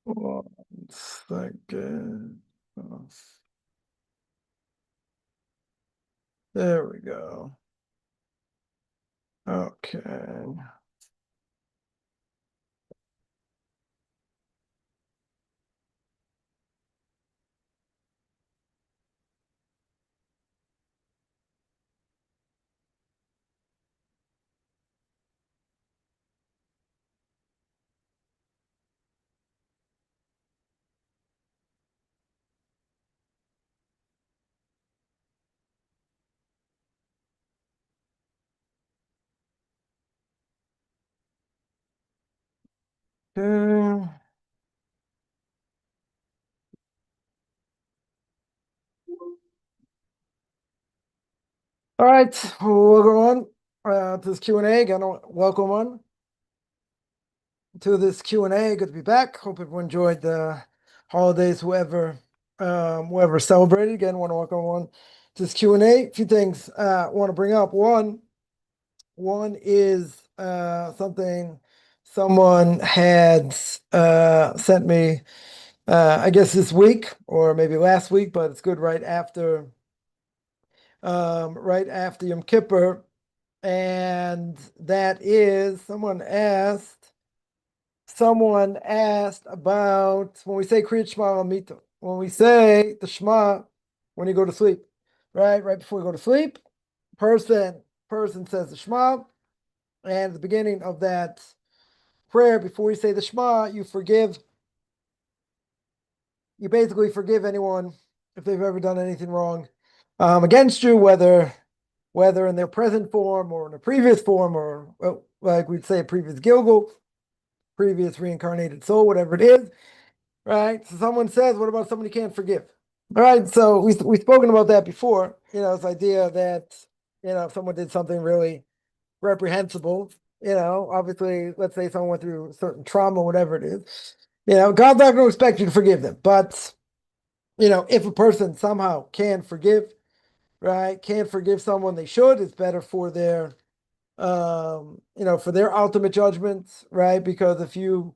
One second. Oh, there we go. Okay. Okay. All right, we'll go on to this Q&A. Again, welcome on to this Q&A. Good to be back. Hope everyone enjoyed the holidays, whoever celebrated. Again, want to welcome on to this Q&A. A few things I want to bring up. One is something someone had sent me, I guess this week or maybe last week, but it's good right after Yom Kippur, and that is someone asked about when we say Kriyat Shema Lamita, when we say the Shema when you go to sleep, right before you go to sleep, person person says the Shema, and at the beginning of that prayer, before you say the Shema, you basically forgive anyone if they've ever done anything wrong against you, whether in their present form or in a previous form, or like we'd say a previous Gilgul, previous reincarnated soul, whatever it is, right? So someone says, what about somebody who can't forgive? All right, so we've spoken about that before, this idea that, if someone did something really reprehensible, obviously, let's say someone went through certain trauma, whatever it is, God's not going to expect you to forgive them. But, if a person somehow can forgive, right, can't forgive someone they should, it's better for their ultimate judgments, right? Because if you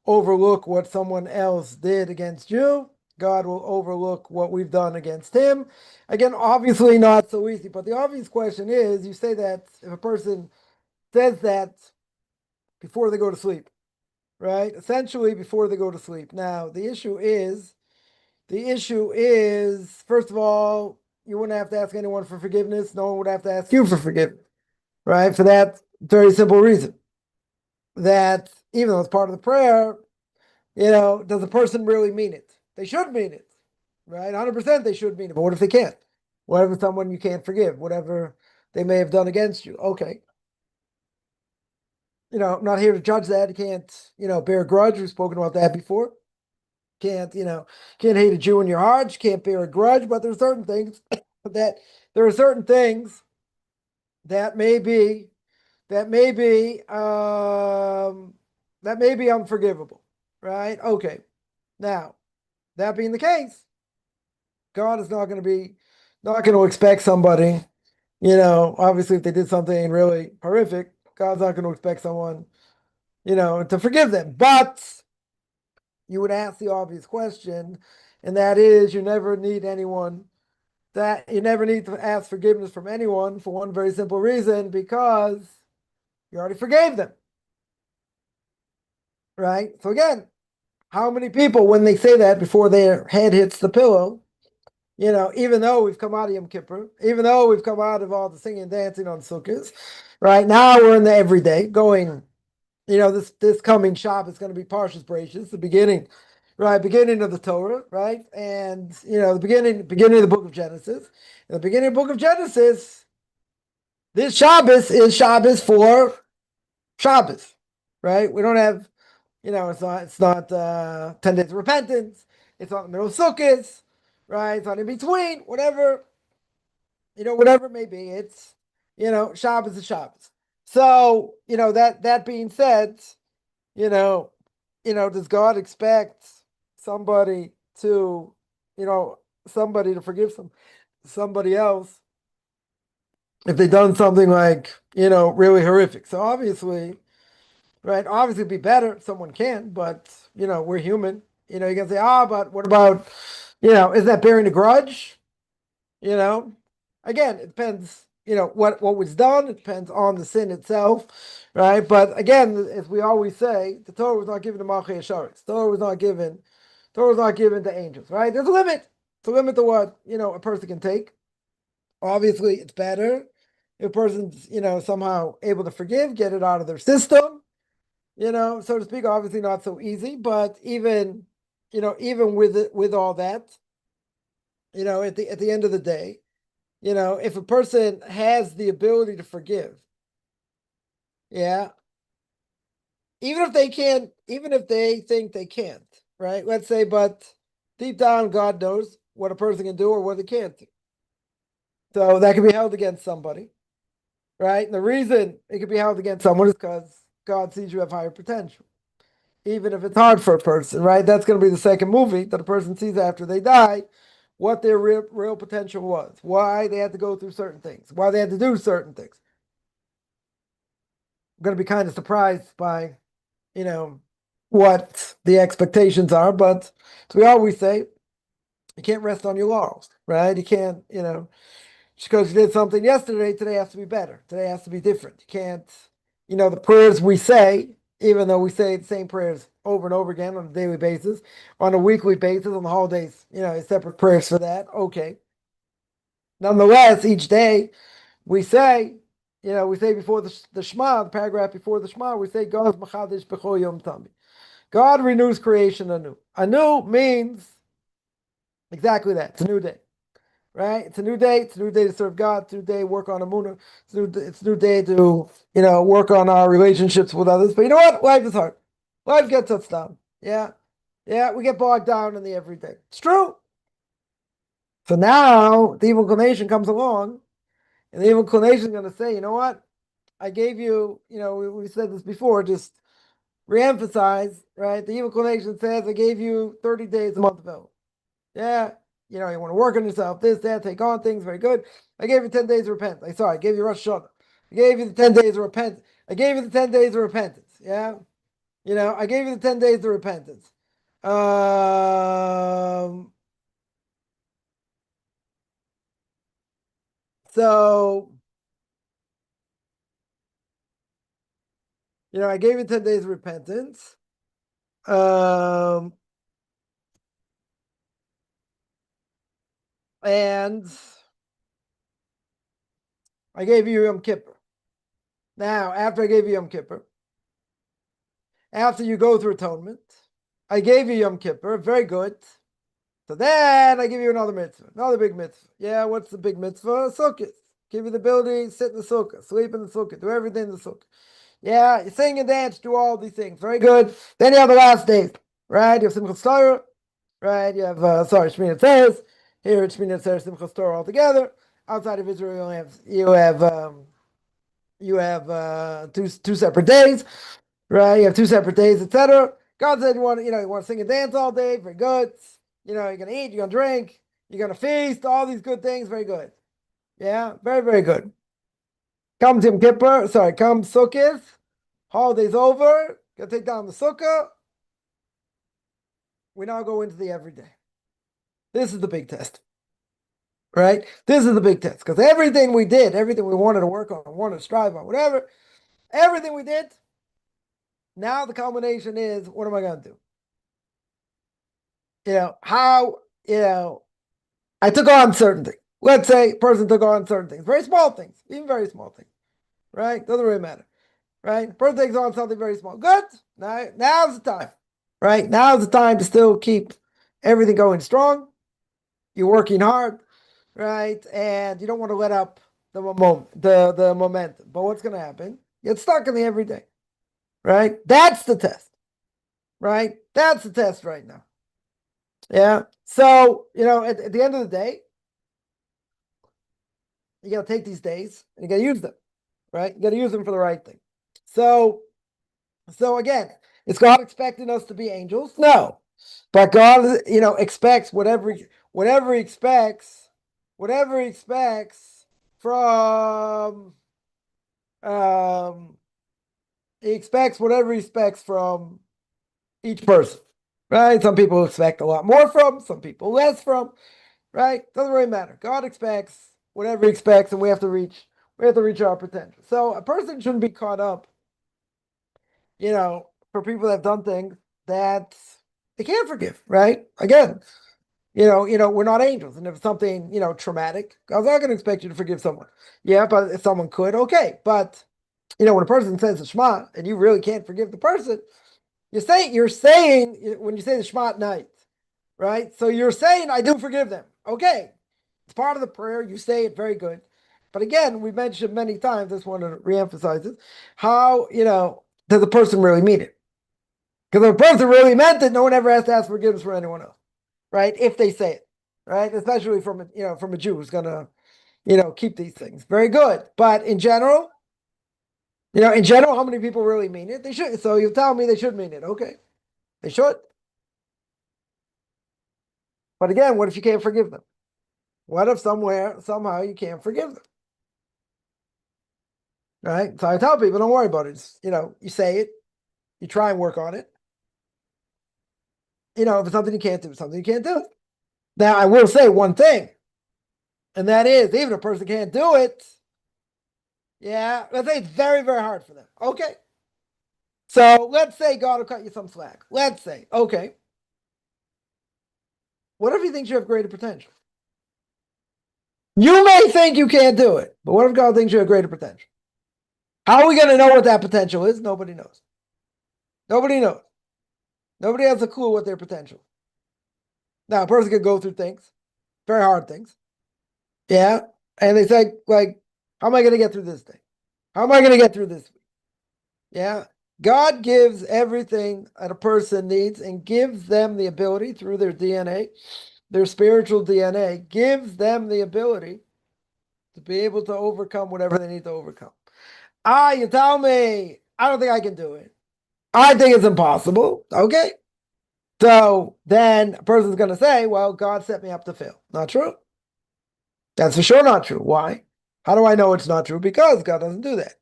overlook what someone else did against you, God will overlook what we've done against him. Again, obviously not so easy, but the obvious question is, you say that if a person says that before they go to sleep, right? Essentially before they go to sleep. Now, the issue is, first of all, you wouldn't have to ask anyone for forgiveness. No one would have to ask you for forgiveness, right? For that very simple reason that even though it's part of the prayer, does the person really mean it? They should mean it, right? 100% they should mean it. But what if they can't? Whatever someone you can't forgive, whatever they may have done against you. Okay. I'm not here to judge that. You can't, bear a grudge. We've spoken about that before. Can't hate a Jew in your heart. You can't bear a grudge, but there's certain things that there are certain things that may be that may be that may be unforgivable, right? Okay. Now, that being the case, God is not going to expect somebody, obviously if they did something really horrific, God's not going to expect someone, to forgive them. But you would ask the obvious question, and that is you never need to ask forgiveness from anyone for one very simple reason, because you already forgave them. Right? So again, how many people, when they say that before their head hits the pillow, even though we've come out of Yom Kippur, even though we've come out of all the singing and dancing on Sukkot, right now we're in the everyday going, this coming Shabbat is going to be Parshas Bereishis, the beginning, right? Beginning of the Torah, right? And, the beginning of the book of Genesis. In the beginning of the book of Genesis, this Shabbos is Shabbos for Shabbos, right? We don't have, it's not 10 days of repentance. It's not in the middle of Sukkot, right? It's not in between, whatever it may be. It's, Shabbos is Shabbos. So, that being said, does God expect somebody to, somebody to forgive somebody else if they've done something like, really horrific? So obviously, right? Obviously, it'd be better if someone can, but we're human. You know, you can say, but what about, is that bearing a grudge? You know, again, it depends, what was done. It depends on the sin itself, right? But again, as we always say, the Torah was not given to Malchei Hasharis. Torah was not given to angels, right? There's a limit. It's a limit to what, a person can take. Obviously, it's better if a person's, somehow able to forgive, get it out of their system, so to speak. Obviously not so easy, but even with all that, at the end of the day, if a person has the ability to forgive, yeah, even if they think they can't, right? Let's say, but deep down, God knows what a person can do or what they can't do. So that can be held against somebody, right? And the reason it can be held against someone is because God sees you have higher potential. Even if it's hard for a person, right? That's going to be the second movie that a person sees after they die, what their real potential was, why they had to go through certain things, why they had to do certain things. I'm going to be kind of surprised by, what the expectations are, but as we always say, you can't rest on your laurels, right? You can't, just because you did something yesterday, today has to be better. Today has to be different. You can't, the prayers we say, even though we say the same prayers over and over again on a daily basis, on a weekly basis, on the holidays, separate prayers for that. Okay. Nonetheless, each day we say, we say before the Shema, the paragraph before the Shema, we say, God machadish b'chol yom tami. God renews creation anew. Anew means exactly that. It's a new day. Right? It's a new day. It's a new day to serve God. It's a new day to work on Amunah. It's a new day to, work on our relationships with others. But you know what? Life is hard. Life gets us down. Yeah. Yeah, we get bogged down in the everyday. It's true. So now the evil inclination comes along, and the evil inclination is going to say, you know what? I gave you, we said this before, just reemphasize, right? The evil inclination says, I gave you 30 days a month ago. Yeah, you want to work on yourself, this, that, take on things, very good. I gave you 10 days of repentance. I gave you Rosh Hashanah. I gave you the 10 days of repentance. I gave you the 10 days of repentance. Yeah, I gave you the 10 days of repentance. So, I gave you 10 days of repentance. And I gave you Yom Kippur. Now, after I gave you Yom Kippur, after you go through atonement, I gave you Yom Kippur. Very good. So then I give you another mitzvah, another big mitzvah. Yeah, what's the big mitzvah? Sukkah. Give you the ability, sit in the sukkah, sleep in the sukkah, do everything in the sukkah. Yeah, you sing and dance, do all these things. Very good. Then you have the last days, right? You have Simchas Torah, right? You have, Shmini Atzeres. Here it's Shmini Atzeres, Simchas Torah all together. Outside of Israel, you have two separate days, right? You have two separate days, etc. God said you want to sing and dance all day. Very good. You're gonna eat, you're gonna drink, you're gonna feast, all these good things. Very good. Yeah, very, very good. Come Yom Kippur, come Sukkot, holiday's over, gonna take down the sukkah. We now go into the everyday. This is the big test, right? This is the big test because everything we did, everything we wanted to work on, wanted to strive on, whatever, everything we did. Now the culmination is, what am I gonna do? How, I took on certain things. Let's say a person took on certain things, very small things, even very small things, right? Doesn't really matter, right? Person takes on something very small. Good. Now's the time, right? Now's the time to still keep everything going strong. You're working hard, right? And you don't want to let up the momentum. But what's going to happen? You get stuck in the everyday, right? That's the test, right? That's the test right now. Yeah. So, at the end of the day, you got to take these days and you got to use them, right? You got to use them for the right thing. So again, is God expecting us to be angels? No, but God, expects whatever he expects from, he expects whatever he expects from each person. right? Some people expect a lot more from, some people less from, right? Doesn't really matter. God expects whatever he expects, and we have to reach our potential. So a person shouldn't be caught up, for people that have done things that they can't forgive, right? Again, we're not angels. And if it's something, traumatic, God's not going to expect you to forgive someone. Yeah, but if someone could, okay. But, when a person says the Shema and you really can't forgive the person, you're saying when you say the Shema at night, right? So you're saying, I do forgive them. Okay. It's part of the prayer. You say it very good. But again, we mentioned many times, I just want to reemphasize this, how, does the person really mean it? Because if a person really meant it, no one ever has to ask forgiveness for anyone else, right? If they say it, right? Especially from a Jew who's gonna, keep these things. Very good. But in general, how many people really mean it? They should. So you tell me they should mean it. Okay. They should. But again, what if you can't forgive them? What if somehow you can't forgive them? Right? So I tell people, don't worry about it. You say it, you try and work on it. If it's something you can't do, it's something you can't do. Now, I will say one thing, and that is, even if a person can't do it, yeah, let's say it's very, very hard for them. Okay. So let's say God will cut you some slack. Let's say, okay. What if he thinks you have greater potential? You may think you can't do it, but what if God thinks you have greater potential? How are we going to know what that potential is? Nobody knows. Nobody knows. Nobody has a clue what their potential is. Now, a person could go through things, very hard things. Yeah. And they say, like, how am I going to get through this thing? How am I going to get through this week? Yeah. God gives everything that a person needs and gives them the ability through their DNA, their spiritual DNA, gives them the ability to be able to overcome whatever they need to overcome. You tell me, I don't think I can do it. I think it's impossible. Okay. So then a person's going to say, well, God set me up to fail. Not true. That's for sure not true. Why? How do I know it's not true? Because God doesn't do that.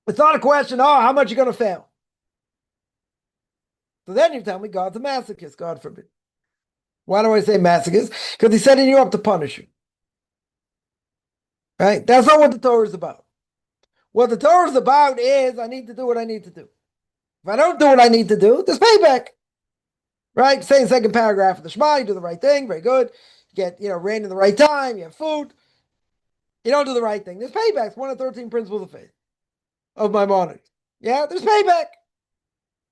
It's not a question, how much are you going to fail? So then you tell me God's a masochist, God forbid. Why do I say masochist? Because he's setting you up to punish you. Right? That's not what the Torah is about. What the Torah is about is I need to do what I need to do. If I don't do what I need to do, there's payback. Right? Say in the second paragraph of the Shema, you do the right thing, very good. You get, rain in the right time, you have food. You don't do the right thing. There's payback. One of 13 principles of faith of Maimonides. Yeah, there's payback.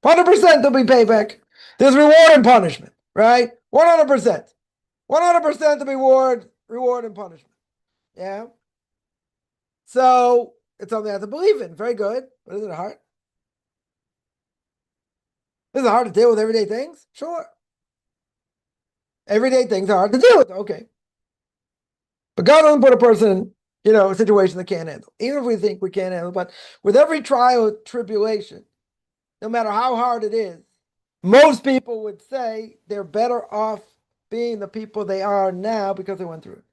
100% there'll be payback. There's reward and punishment, right? 100%. 100% the reward and punishment. Yeah. So it's something I have to believe in. Very good. But isn't it hard? Is it hard to deal with everyday things? Sure. Everyday things are hard to deal with. Okay. But God doesn't put a person in, a situation they can't handle. Even if we think we can't handle. But with every trial, tribulation, no matter how hard it is, most people would say they're better off being the people they are now because they went through it.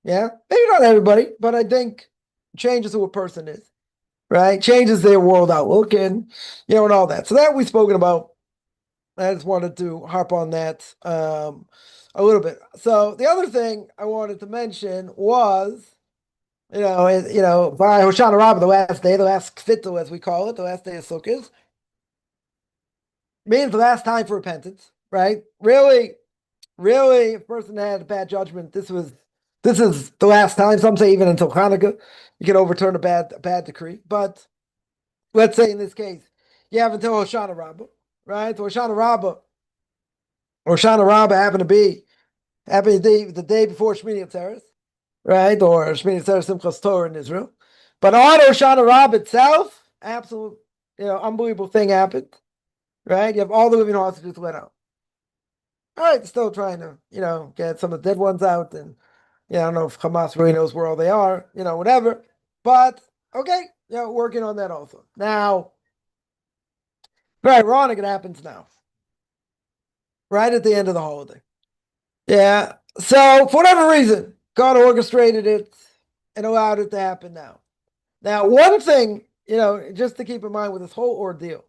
Yeah, maybe not everybody, but I think changes who a person is, right? Changes their world outlook and and all that. So that we've spoken about. I just wanted to harp on that a little bit. So the other thing I wanted to mention was, by Hoshana Rabbah, the last day, the last kvittel, as we call it, the last day of Sukkot, means the last time for repentance, right? Really, really, if a person had a bad judgment, this is the last time. Some say even until Hanukkah, you can overturn a bad decree. But let's say in this case, you have until Hoshana Rabbah, right? So Hoshana Rabbah happened to be the day before Shmini Atzeres, right? Or Shmini Atzeres Simchas Torah in Israel. But on Hoshana Rabbah itself, absolute, unbelievable thing happened, right? You have all the living hostages let out. All right, still trying to, get some of the dead ones out. And, I don't know if Hamas really knows where all they are, whatever. But, okay, working on that also. Now, very ironic it happens now, right at the end of the holiday. Yeah. So, for whatever reason, God orchestrated it and allowed it to happen now. Now, one thing, just to keep in mind with this whole ordeal,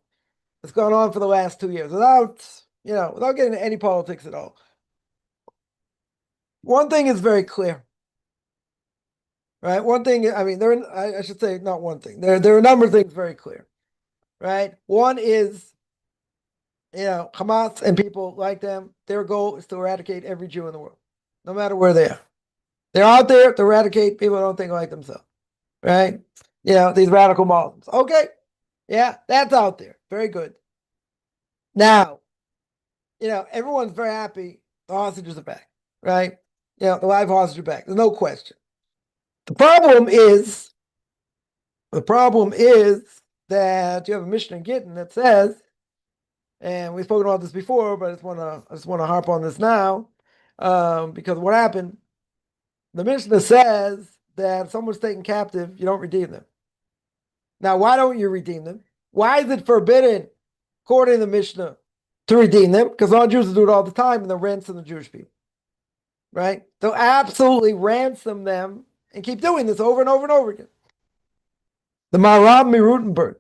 that's gone on for the last 2 years without getting into any politics at all. One thing is very clear, right? One thing, I mean, I should say not one thing. There are a number of things very clear, right? One is, Hamas and people like them, their goal is to eradicate every Jew in the world, no matter where they are. They're out there to eradicate people who don't think like themselves, right? These radical Muslims. Okay, yeah, that's out there. Very good. Now, everyone's very happy the hostages are back, right? The live hostages are back. There's no question. The problem is that you have a Mishnah in Gittin that says, and we've spoken about this before, but I just want to harp on this now, because what happened, the Mishnah says that if someone's taken captive, you don't redeem them. Now, why don't you redeem them? Why is it forbidden, according to the Mishnah, to redeem them? Because non-Jews do it all the time, and they'll ransom the Jewish people, right? They'll absolutely ransom them and keep doing this over and over and over again. The Maharam Mirutenberg.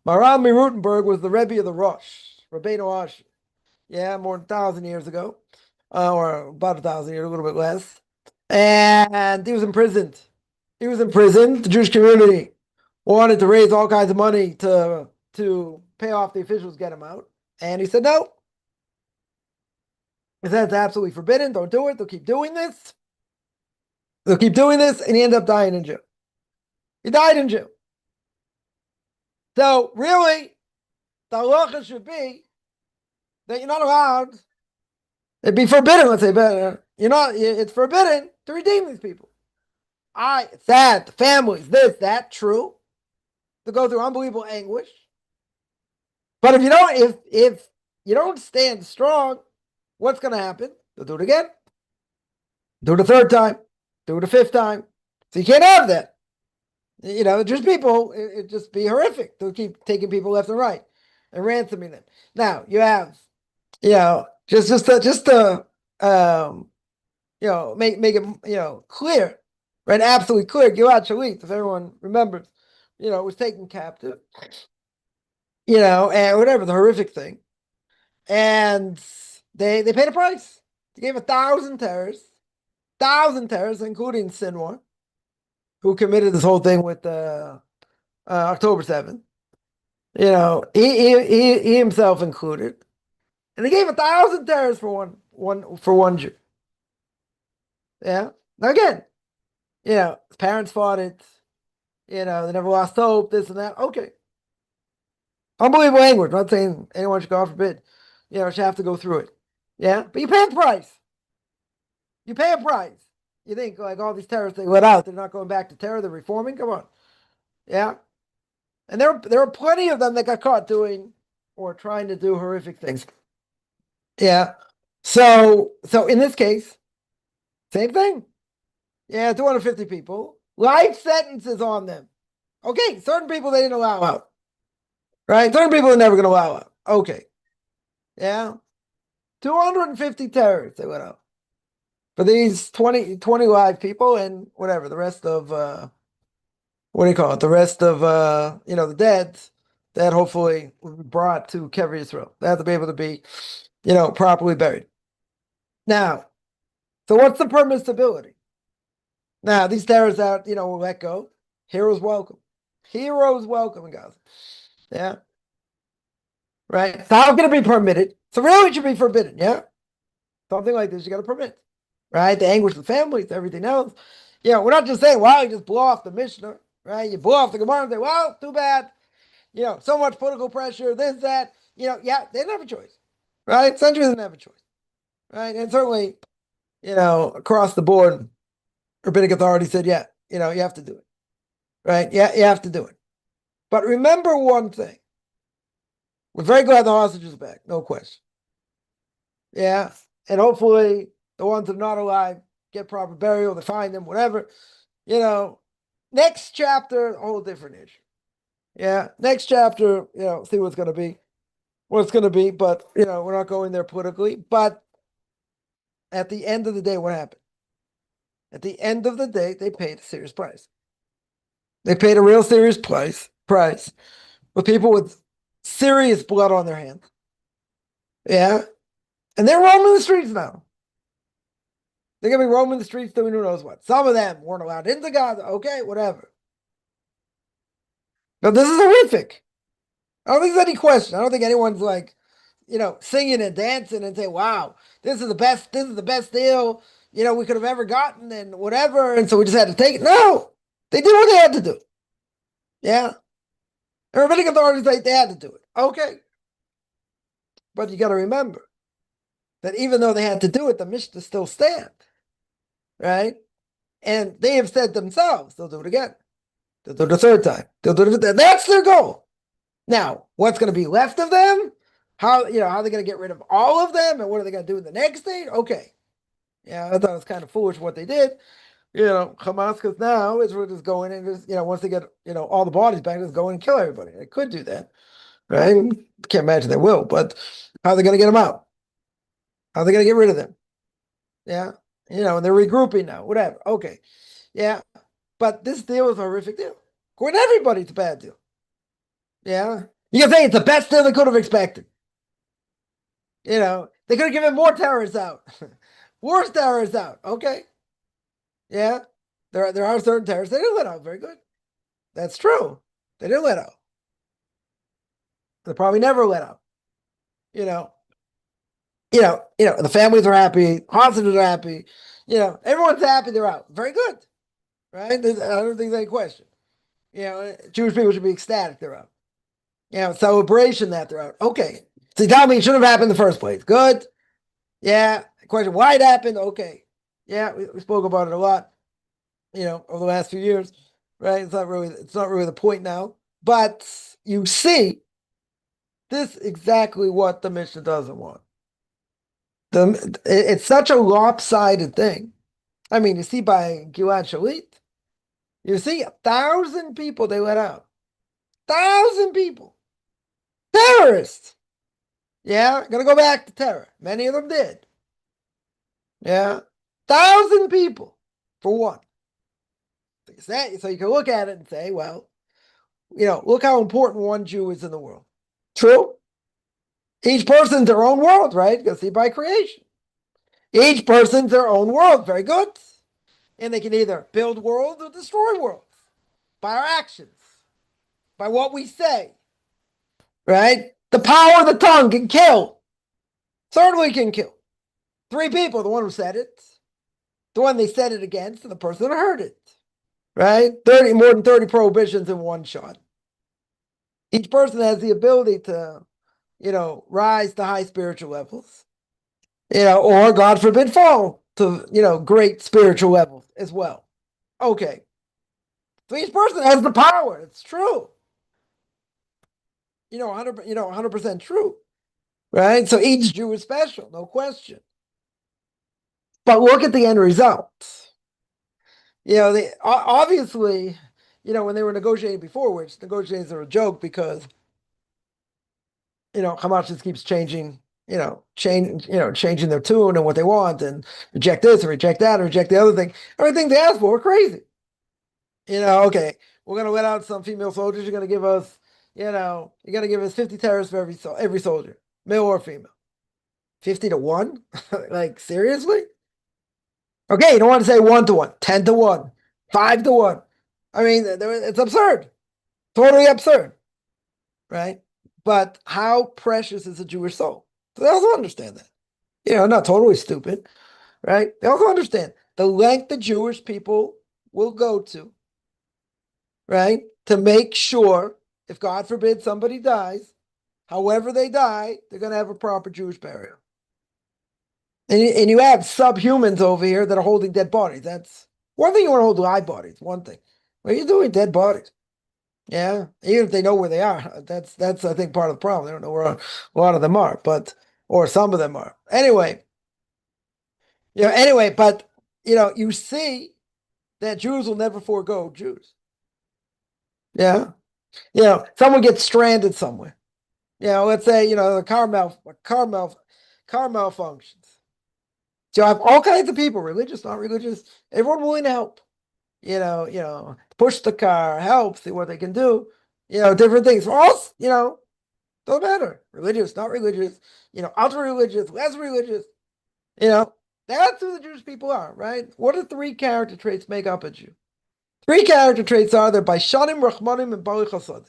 Maharam Mirutenberg was the Rebbe of the Rosh, Rabbeinu Ash. Yeah, more than 1,000 years ago, or about 1,000 years, a little bit less. And he was imprisoned. The Jewish community wanted to raise all kinds of money to pay off the officials, get him out. And he said, no. He said, it's absolutely forbidden. Don't do it. They'll keep doing this. And he ended up dying in jail. He died in jail. So really, the halacha should be that you're not allowed, it'd be forbidden, let's say, but it's forbidden to redeem these people. It's sad, the families, this, that, true. To go through unbelievable anguish. But if you don't stand strong, what's going to happen? They'll do it again. Do it a third time. Do it a fifth time. So you can't have that. Just people, it'd just be horrific. They'll keep taking people left and right and ransoming them. Now, you have, just to make it, clear, right? Absolutely clear. Gilad Shalit, if everyone remembers, was taken captive, and whatever, the horrific thing. And they paid a price. They gave 1,000 terrorists, including Sinwar, who committed this whole thing with October 7th. He himself included. And they gave 1,000 terrorists for one Jew. Yeah. Now again, his parents fought it. They never lost hope, this and that. Okay. Unbelievable anguish. I'm not saying anyone should, God forbid, should have to go through it. Yeah. But you pay a price. You think, like, all these terrorists they let out, they're not going back to terror, they're reforming? Come on. Yeah. And there are plenty of them that got caught doing or trying to do horrific things. Yeah. So in this case, same thing. Yeah, 250 people. Life sentences on them. Okay, certain people they didn't allow out. Right? Certain people are never going to allow out. Okay. Yeah. 250 terrorists they let out. For these 20 live people and whatever, the rest of, what do you call it? The rest of, the dead that hopefully will be brought to Kever Yisrael. They have to be able to be, properly buried. Now, so what's the permissibility? Now, these terrorists out, will let go. Heroes welcome. Heroes welcome in Gaza. Yeah. Right? So how can it be permitted? So really it should be forbidden, yeah? Something like this you got to permit. Right? The anguish of the families, everything else. We're not just saying, wow, you just blow off the Mishnah, right? You blow off the Gemara and say, well, too bad. So much political pressure, this, that. Yeah, they didn't have a choice. Right? Centuries didn't have a choice. Right? And certainly, across the board, rabbinic authority said, yeah, you have to do it. Right? Yeah, you have to do it. But remember one thing. We're very glad the hostages are back, no question. Yeah. And hopefully the ones that are not alive get proper burial, they find them, whatever. Next chapter, a whole different issue. Yeah. Next chapter, see what's going to be. But, we're not going there politically. But at the end of the day, what happened? At the end of the day, they paid a serious price. They paid a real serious price with people with serious blood on their hands. Yeah. And they're roaming the streets now. They're going to be roaming the streets doing who knows what. Some of them weren't allowed into Gaza. Okay, whatever. Now, this is horrific. I don't think there's any question. I don't think anyone's like, singing and dancing and say, wow, this is the best deal, we could have ever gotten and whatever. And so we just had to take it. No, they did what they had to do. Yeah. The rabbinic authorities, they had to do it. Okay. But you got to remember that even though they had to do it, the Mishnah still stands. Right? And they have said themselves, they'll do it again. They'll do it a third time. They'll do it. That's their goal. Now, what's going to be left of them? How are they going to get rid of all of them? And what are they going to do in the next state? Okay. Yeah, I thought it was kind of foolish what they did. Hamas, because now Israel is going and just, once they get, all the bodies back, just go and kill everybody. They could do that. Right? Can't imagine they will, but how are they going to get them out? How are they going to get rid of them? Yeah. And they're regrouping now, whatever. Okay. Yeah. But this deal is a horrific deal. According to everybody, it's a bad deal. Yeah. You can say it's the best deal they could have expected. They could have given more terrorists out. Worse terrorists out. Okay. Yeah. There are certain terrorists they didn't let out. Very good. That's true. They didn't let out. They probably never let out. The families are happy, hostages are happy, everyone's happy they're out. Very good. Right? I don't think there's any question. Jewish people should be ecstatic they're out. Celebration that they're out. Okay. So you tell me it shouldn't have happened in the first place. Good. Yeah. Question why it happened. Okay. Yeah, we spoke about it a lot, over the last few years. Right? It's not really the point now. But you see, this is exactly what the Mishnah doesn't want. It's such a lopsided thing. I mean, you see by Gilad Shalit, you see 1,000 people they let out. 1,000 people. Terrorists. Yeah, gonna go back to terror. Many of them did. Yeah. 1,000 people for one. So you can look at it and say, well, look how important one Jew is in the world. True? Each person's their own world, right? You can see by creation. Each person's their own world. Very good. And they can either build worlds or destroy worlds by our actions, by what we say. Right? The power of the tongue can kill. Certainly can kill. 3 people, the one who said it, the one they said it against, and the person who heard it. Right? More than 30 prohibitions in one shot. Each person has the ability to, rise to high spiritual levels. Or God forbid fall to, great spiritual levels as well. Okay. So each person has the power. It's true. 100% true. Right? So each Jew is special, no question. But look at the end result. They obviously, when they were negotiating before, which negotiations are a joke because, Hamas just keeps changing changing their tune and what they want and reject this or reject that or reject the other thing. Everything they ask for are crazy. Okay, we're going to let out some female soldiers. You're going to give us, you're going to give us 50 terrorists for every soldier, male or female. 50 to 1? Like, seriously? Okay, you don't want to say 1 to 1, 10 to 1, 5 to 1. I mean, it's absurd. Totally absurd. Right? But how precious is a Jewish soul? So they also understand that. Not totally stupid, right? They also understand the length the Jewish people will go to, right? To make sure, if God forbid somebody dies, however they die, they're going to have a proper Jewish burial. And you have subhumans over here that are holding dead bodies. That's one thing. You want to hold live bodies, one thing. What are you doing, dead bodies? Yeah, even if they know where they are, that's I think part of the problem. They don't know where a lot of them are, or some of them are. Anyway, but you see that Jews will never forego Jews. Yeah, someone gets stranded somewhere. Let's say the car malfunctions. So I have all kinds of people, religious, not religious, everyone willing to help. Push the car, help, see what they can do. Different things. For us, Doesn't matter. Religious, not religious, ultra religious, less religious. That's who the Jewish people are, right? What do three character traits make up a Jew? Three character traits are they're Baishanim, Rachmanim, and Bali Chasad.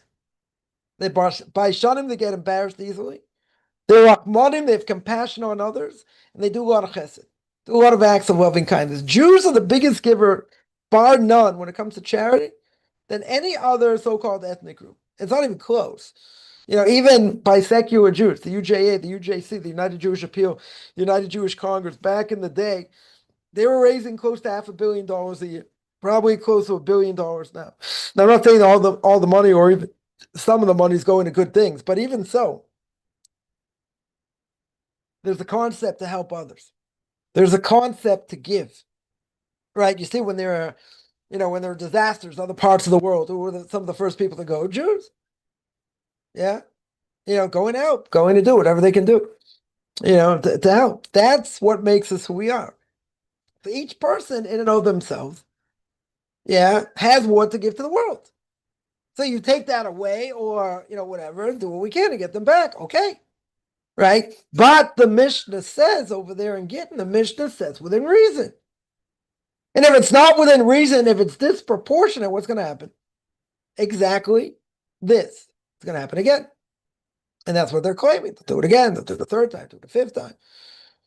They Baishanim, they get embarrassed easily. They're Rachmanim, they have compassion on others, and they do a lot of chesed, do a lot of acts of loving kindness. Jews are the biggest giver, bar none, when it comes to charity, than any other so-called ethnic group. It's not even close. Even by secular Jews, the UJA, the UJC, the United Jewish Appeal, the United Jewish Congress, back in the day, they were raising close to $500 million a year, probably close to $1 billion now. Now, I'm not saying all the money or even some of the money is going to good things, but even so, there's a concept to help others. There's a concept to give, right? You see, when there are disasters in other parts of the world, who were some of the first people to go? Jews. Yeah. Going out, going to do whatever they can do, to help. That's what makes us who we are. So each person in and of themselves, has what to give to the world. So you take that away or, whatever, do what we can to get them back. Okay. Right. But the Mishnah says over there in Gittin, the Mishnah says within reason. And if it's not within reason, if it's disproportionate, what's going to happen? Exactly this. It's going to happen again. And that's what they're claiming. They'll do it again. They'll do it the third time, do it the fifth time.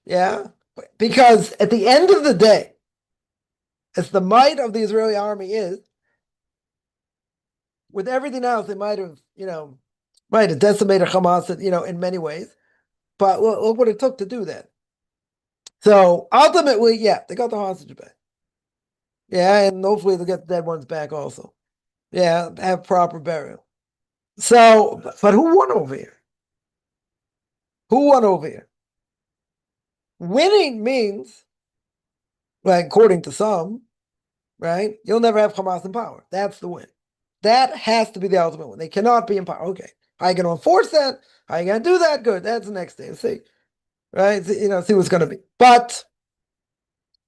Yeah. Because at the end of the day, as the might of the Israeli army is, with everything else, they might have decimated Hamas, in many ways. But look what it took to do that. So ultimately, they got the hostage back. Yeah, and hopefully they'll get the dead ones back also. Yeah, have proper burial. So, but who won over here? Who won over here? Winning means, like, according to some, right, you'll never have Hamas in power. That's the win. That has to be the ultimate win. They cannot be in power. Okay. How are you going to enforce that? How are you going to do that? Good. That's the next day. See. Right? See what's going to be. But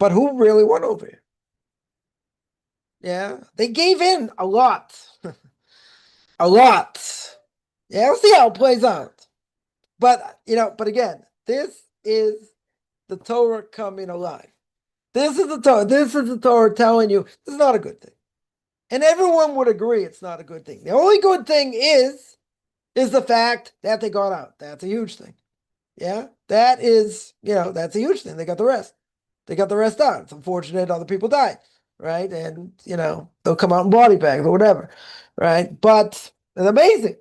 who really won over here? Yeah. They gave in a lot. A lot. Yeah. We'll see how it plays out. But again, this is the Torah coming alive. This is the Torah. This is the Torah telling you this is not a good thing. And everyone would agree it's not a good thing. The only good thing is the fact that they got out. That's a huge thing. Yeah, that is, that's a huge thing. They got the rest. They got the rest out. It's unfortunate other people died, right? And, they'll come out in body bags or whatever, right? But it's amazing.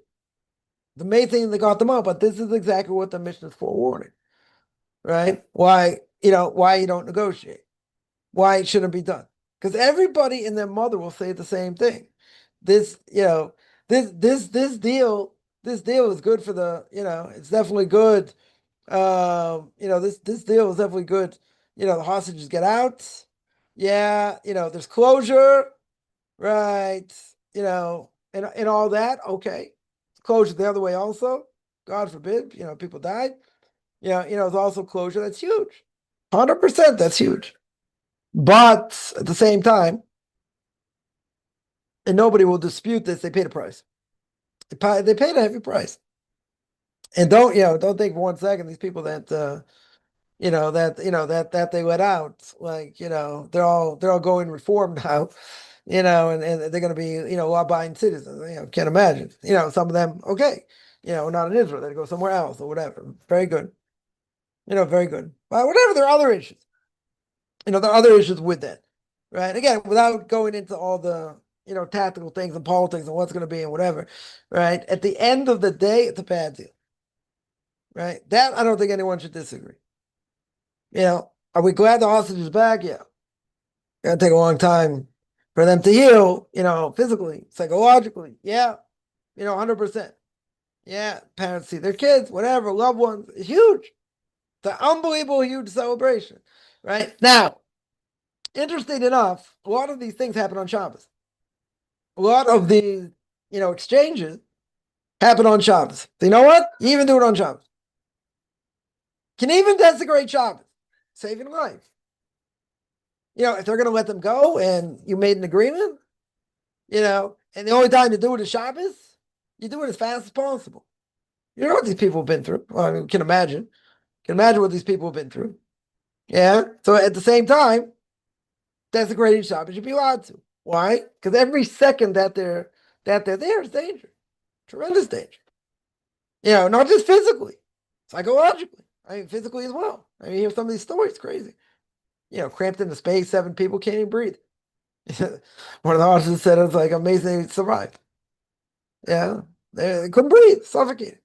It's amazing they got them out. But this is exactly what the Mishnah is forewarning, right? Why you don't negotiate. Why it shouldn't be done. Because everybody and their mother will say the same thing. This deal is good for the, it's definitely good. This deal is definitely good. The hostages get out. Yeah, there's closure, right? And all that. Okay. Closure the other way also. God forbid, people died. It's also closure. That's huge. 100%, that's huge. But at the same time, and nobody will dispute this, they paid a price. They paid a heavy price. And don't think for 1 second these people that that they let out, like, they're all going reform now, and they're going to be, law-abiding citizens. Can't imagine. Some of them, okay, not in Israel, they go somewhere else or whatever. Very good. Very good. But whatever, there are other issues. There are other issues with that, right? Again, without going into all the, tactical things and politics and what's going to be and whatever, right? At the end of the day, it's a bad deal, right? That I don't think anyone should disagree. Are we glad the hostage is back? Yeah. Gonna take a long time for them to heal, physically, psychologically. Yeah. 100%. Yeah. Parents see their kids, whatever, loved ones. It's huge. It's an unbelievable, huge celebration, right? Now, interesting enough, a lot of these things happen on Shabbos. A lot of these, exchanges happen on Shabbos. So you know what? You even do it on Shabbos. Can even desecrate Shabbos, saving a life. If they're going to let them go and you made an agreement, and the only time to do it is Shabbos, you do it as fast as possible. You know what these people have been through. Well, I mean, we can imagine. Can imagine what these people have been through. Yeah. So at the same time, desecrating Shabbos should be allowed to. Why? Because every second that they're there is danger, tremendous danger. Not just physically, psychologically. I mean, physically as well. I mean, you hear some of these stories, crazy. Cramped into space, 7 people can't even breathe. One of the officers said it was like amazing they survived. Yeah, they couldn't breathe, suffocating.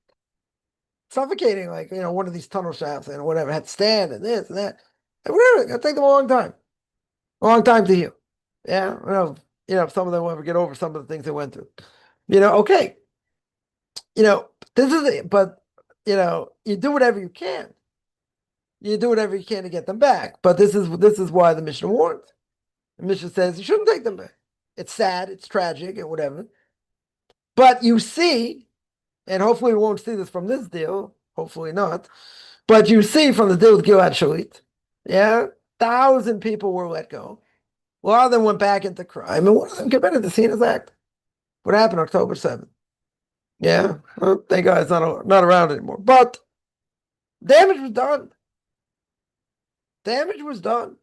Like one of these tunnel shafts and whatever had to stand and this and that. And whatever, it's gonna take them a long time to heal. Yeah, if some of them will ever get over some of the things they went through. Okay. This is it, but you do whatever you can. You do whatever you can to get them back. But this is why the Mishnah warns. The Mishnah says you shouldn't take them back. It's sad, it's tragic, and whatever. But you see, and hopefully we won't see this from this deal, hopefully not. But you see from the deal with Gilad Shalit, 1,000 people were let go. A lot of them went back into crime, and one of them committed the heinous act. What happened October 7th? Yeah, well, thank God it's not around anymore. But damage was done. Damage was done.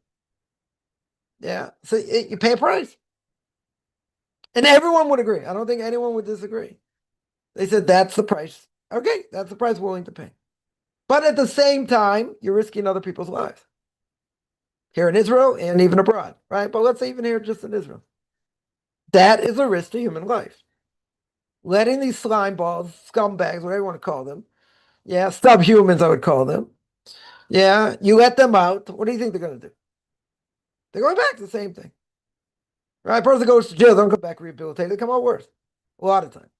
Yeah, so you pay a price. And everyone would agree. I don't think anyone would disagree. They said that's the price. Okay, that's the price we're willing to pay. But at the same time, you're risking other people's lives. Here in Israel and even abroad, right? But let's say even here just in Israel. That is a risk to human life. Letting these slime balls, scumbags, whatever you want to call them, subhumans I would call them, you let them out, what do you think they're going to do? They're going back to the same thing. Right? Person goes to jail, they don't come back rehabilitated, they come out worse. A lot of time.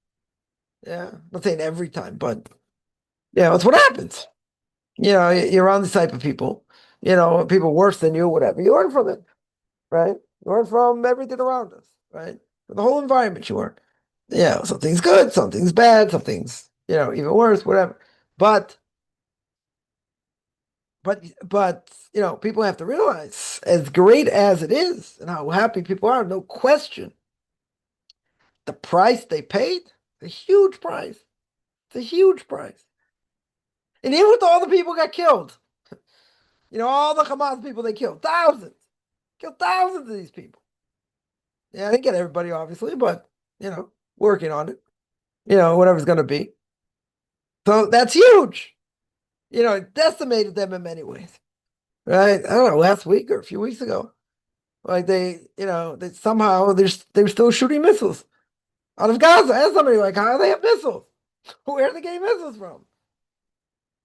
Yeah, I'm not saying every time, but that's what happens. You're around this type of people, people worse than you, whatever. You learn from it, right? You learn from everything around us, right? From the whole environment you learn. Something's good, something's bad, something's, even worse, whatever. But people have to realize, as great as it is and how happy people are, no question, the price they paid, a huge price. It's a huge price. And even with all the people got killed, all the Hamas people they killed, thousands of these people. Yeah, I didn't get everybody, obviously, but, working on it, whatever's going to be. So that's huge. It decimated them in many ways, right? I don't know, last week or a few weeks ago, like they somehow they were still shooting missiles out of Gaza. I asked somebody, like, how do they have missiles? Where are they getting missiles from?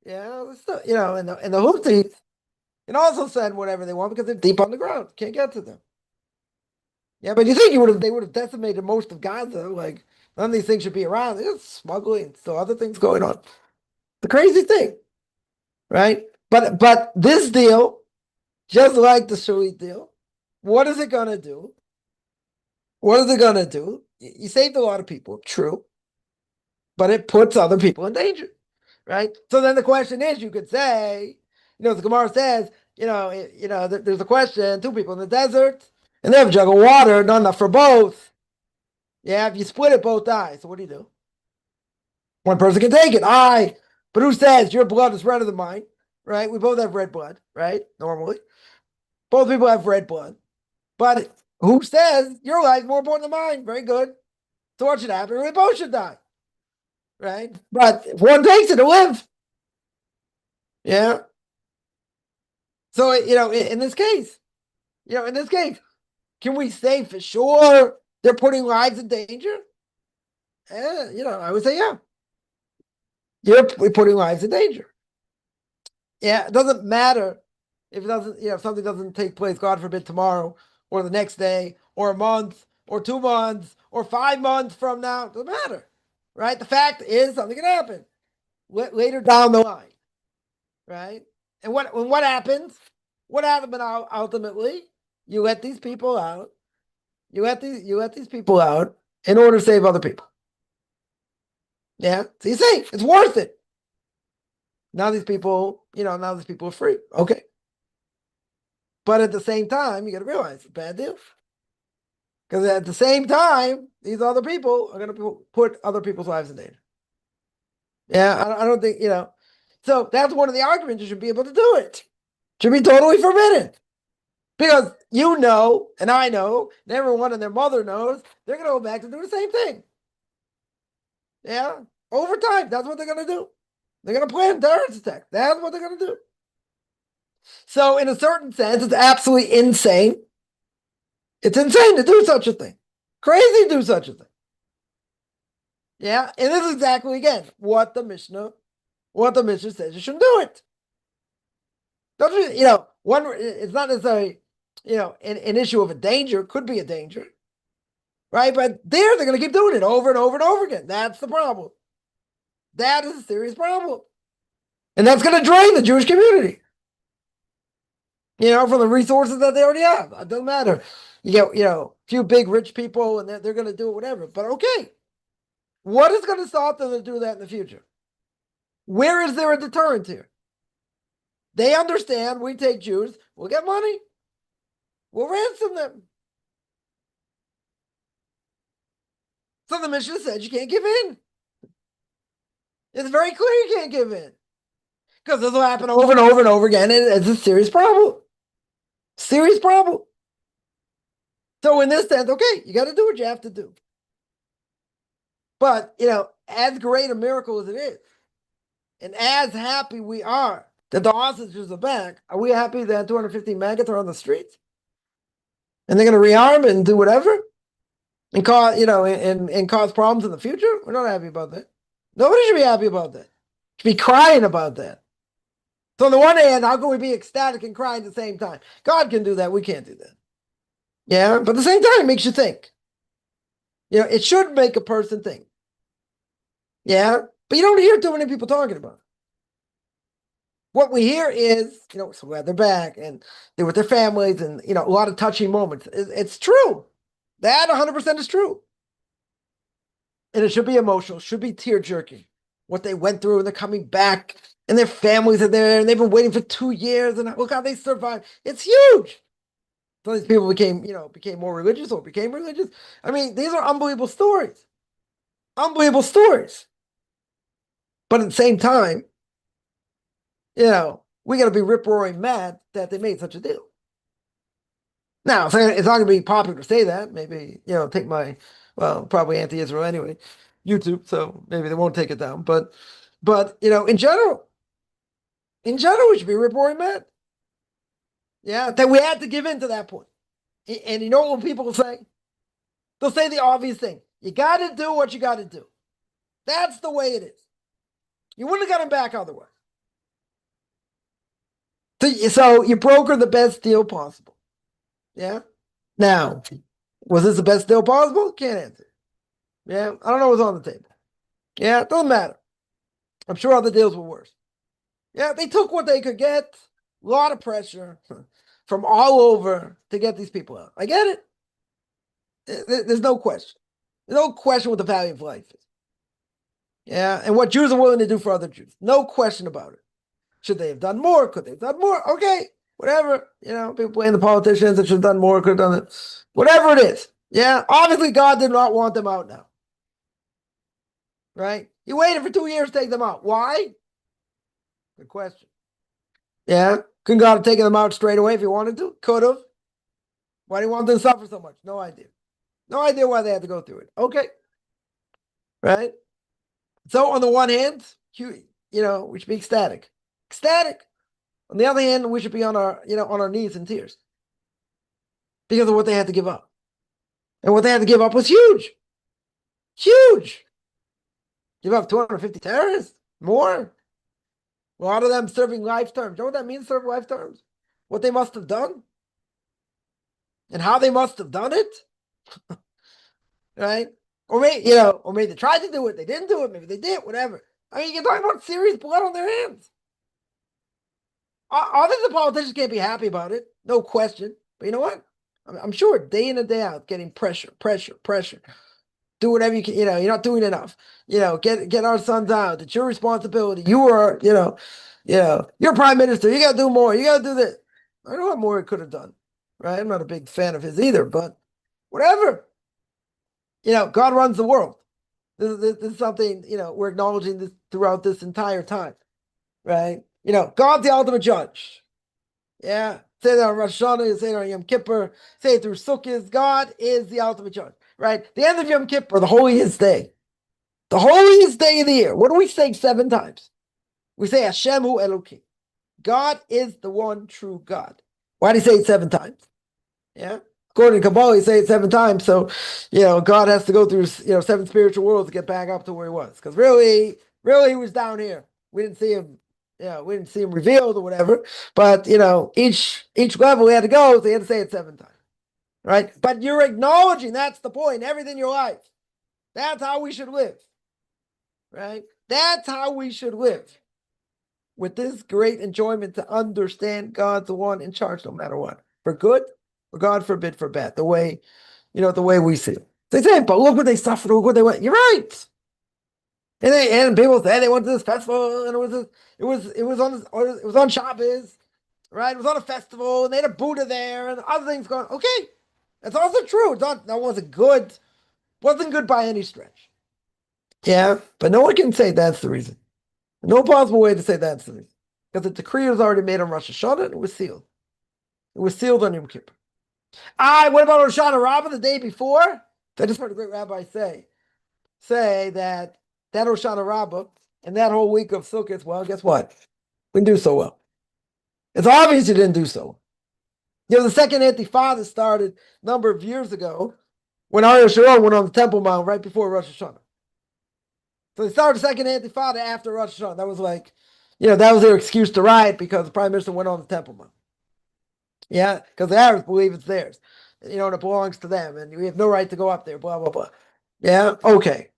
Still, and the Houthis can also send whatever they want because they're deep on the ground. Can't get to them. Yeah, but you think they would have decimated most of Gaza? Like, none of these things should be around. There's smuggling, still other things going on. The crazy thing, right? But this deal, just like the Shalit deal, what is it gonna do? What is it gonna do? You saved a lot of people, true, but it puts other people in danger, right? So then the question is, you could say, the Gemara says, there's a question: 2 people in the desert, and they have a jug of water, not enough for both. If you split it, both die. So what do? One person can take it. But who says your blood is redder than mine? Right? We both have red blood, right? Normally. Both people have red blood. But who says your life is more important than mine? Very good. So what should happen? We both should die. Right? But if one takes it to live. Yeah. So, in this case, can we say for sure they're putting lives in danger? I would say, you're putting lives in danger. It doesn't matter if if something doesn't take place, God forbid, tomorrow or the next day or a month or 2 months or 5 months from now. It doesn't matter, right? The fact is something can happen later down the line, right? And what happens? What happened ultimately? You let these people out. You let these people out in order to save other people. So you say it's worth it. Now these people, are free. Okay. But at the same time, you got to realize it's a bad deal. Because at the same time, these other people are going to put other people's lives in danger. Yeah, I don't think, so that's one of the arguments. You should be able to do it. Should be totally forbidden. Because you know, and I know, and everyone and their mother knows, they're going to go back to do the same thing. Yeah, over time, that's what they're going to do. They're going to plan terrorist attack. That's what they're going to do. So, in a certain sense, it's absolutely insane. It's insane to do such a thing. Crazy to do such a thing. Yeah, and this is exactly again what the Mishnah says you shouldn't do it. Don't you, one, it's not necessarily, an issue of a danger. It could be a danger, right? But they're going to keep doing it over and over and over again. That's the problem. That is a serious problem. And that's going to drain the Jewish community, from the resources that they already have. It doesn't matter. You get, a few big rich people and they're going to do it, whatever. But okay, what is going to stop them to do that in the future? Where is there a deterrent here? They understand we take Jews, we'll get money, we'll ransom them. So the Mishnah said you can't give in. It's very clear you can't give in. Because this will happen over and over and over again, and it's a serious problem. Serious problem. So in this sense, okay, you got to do what you have to do. But, as great a miracle as it is, and as happy we are that the hostages are back, are we happy that 250 maggots are on the streets? And they're going to rearm and do whatever? And cause, and cause problems in the future? We're not happy about that. Nobody should be happy about that. Should be crying about that. So on the one hand, how can we be ecstatic and cry at the same time? God can do that. We can't do that. Yeah, but at the same time, it makes you think. It should make a person think. Yeah, but you don't hear too many people talking about it. What we hear is, so glad they're back and they're with their families and, a lot of touching moments. It's true. That 100% is true. And it should be emotional, should be tear-jerking. What they went through and they're coming back and their families are there and they've been waiting for 2 years and look how they survived. It's huge. So these people became more religious or became religious. I mean, these are unbelievable stories. Unbelievable stories. But at the same time, we got to be rip-roaring mad that they made such a deal. Now, it's not going to be popular to say that. Maybe, take my, probably anti-Israel anyway, YouTube, so maybe they won't take it down. But in general, we should be rip-roaring mad. Yeah, that we had to give in to that point. And you know what people will say? They'll say the obvious thing. You got to do what you got to do. That's the way it is. You wouldn't have got him back otherwise. So you broker the best deal possible. Yeah? Now, was this the best deal possible? Can't answer. Yeah? I don't know what's on the table. Yeah? It doesn't matter. I'm sure other deals were worse. Yeah? They took what they could get. A lot of pressure from all over to get these people out. I get it. There's no question. There's no question what the value of life is. Yeah? And what Jews are willing to do for other Jews. No question about it. Should they have done more? Could they have done more? Okay, whatever. People blame the politicians that should have done more, could have done it. Whatever it is. Yeah, obviously God did not want them out now. Right? He waited for 2 years to take them out. Why? Good question. Yeah, couldn't God have taken them out straight away if he wanted to? Could have. Why do he want them to suffer so much? No idea. No idea why they had to go through it. Okay. Right? So on the one hand, we should be ecstatic. Ecstatic. On the other hand, we should be on our knees in tears because of what they had to give up. And what they had to give up was huge. Huge. Give up 250 terrorists? More? A lot of them serving life terms. You know what that means, serve life terms? What they must have done? And how they must have done it? Right? Or maybe they tried to do it, they didn't do it, maybe they did, whatever. I mean, you're talking about serious blood on their hands. Obviously, the politicians can't be happy about it, no question. But you know what? I'm sure day in and day out, getting pressure. Do whatever you can. You're not doing enough. Get our sons out. It's your responsibility. You are, you're prime minister. You got to do more. You got to do this. I don't know what more he could have done. Right? I'm not a big fan of his either, but whatever. God runs the world. This is something, we're acknowledging this throughout this entire time, right? God's the ultimate judge. Yeah. Say that on Rosh Hashanah, say that on Yom Kippur, say it through Sukkot. God is the ultimate judge, right? The end of Yom Kippur, the holiest day. The holiest day of the year. What do we say 7 times? We say Hashem Hu Elokim. God is the one true God. Why do you say it 7 times? Yeah. According to Kabbalah, you say it 7 times. So, God has to go through, 7 spiritual worlds to get back up to where he was. Because really, he was down here. We didn't see him, we didn't see him revealed or whatever. But, each level he had to go, so he had to say it 7 times. Right? But you're acknowledging, that's the point, everything in your life. That's how we should live. Right? That's how we should live. With this great enjoyment to understand God's the one in charge no matter what. For good, or God forbid for bad. The way, the way we see it. They say, but look what they suffered, look what they went. You're right. And people say they went to this festival and it was on Shabbos, right? It was on a festival and they had a Buddha there and other things going. Okay. That's also true. That wasn't good. Wasn't good by any stretch. Yeah, but no one can say that's the reason. No possible way to say that's the reason. Because the decree was already made on Rosh Hashanah and it was sealed. It was sealed on Yom Kippur. What about Rosh Hashanah the day before? I just heard a great rabbi say that Rosh Hashanah and that whole week of Sukkot, well, guess what? We didn't do so well. It's obvious you didn't do so well. The second Intifada started a number of years ago when Ariel Sharon went on the Temple Mount right before Rosh Hashanah. So they started the second Intifada after Rosh Hashanah. That was that was their excuse to riot because the Prime Minister went on the Temple Mount. Yeah, because the Arabs believe it's theirs. And it belongs to them, and we have no right to go up there, blah, blah, blah. Yeah, okay.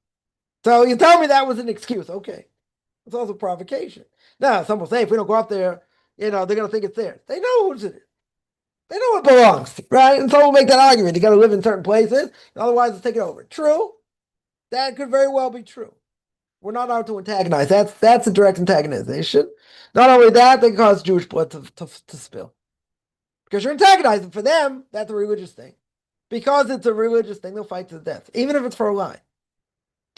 So you tell me that was an excuse. Okay. It's also provocation. Now, some will say if we don't go up there, they're going to think it's theirs. They know whose it is. They know it belongs, right? And some will make that argument. You got to live in certain places, otherwise it's taken over. True. That could very well be true. We're not out to antagonize. That's a direct antagonization. Not only that, they cause Jewish blood to spill. Because you're antagonizing. For them, that's a religious thing. Because it's a religious thing, they'll fight to the death. Even if it's for a lie.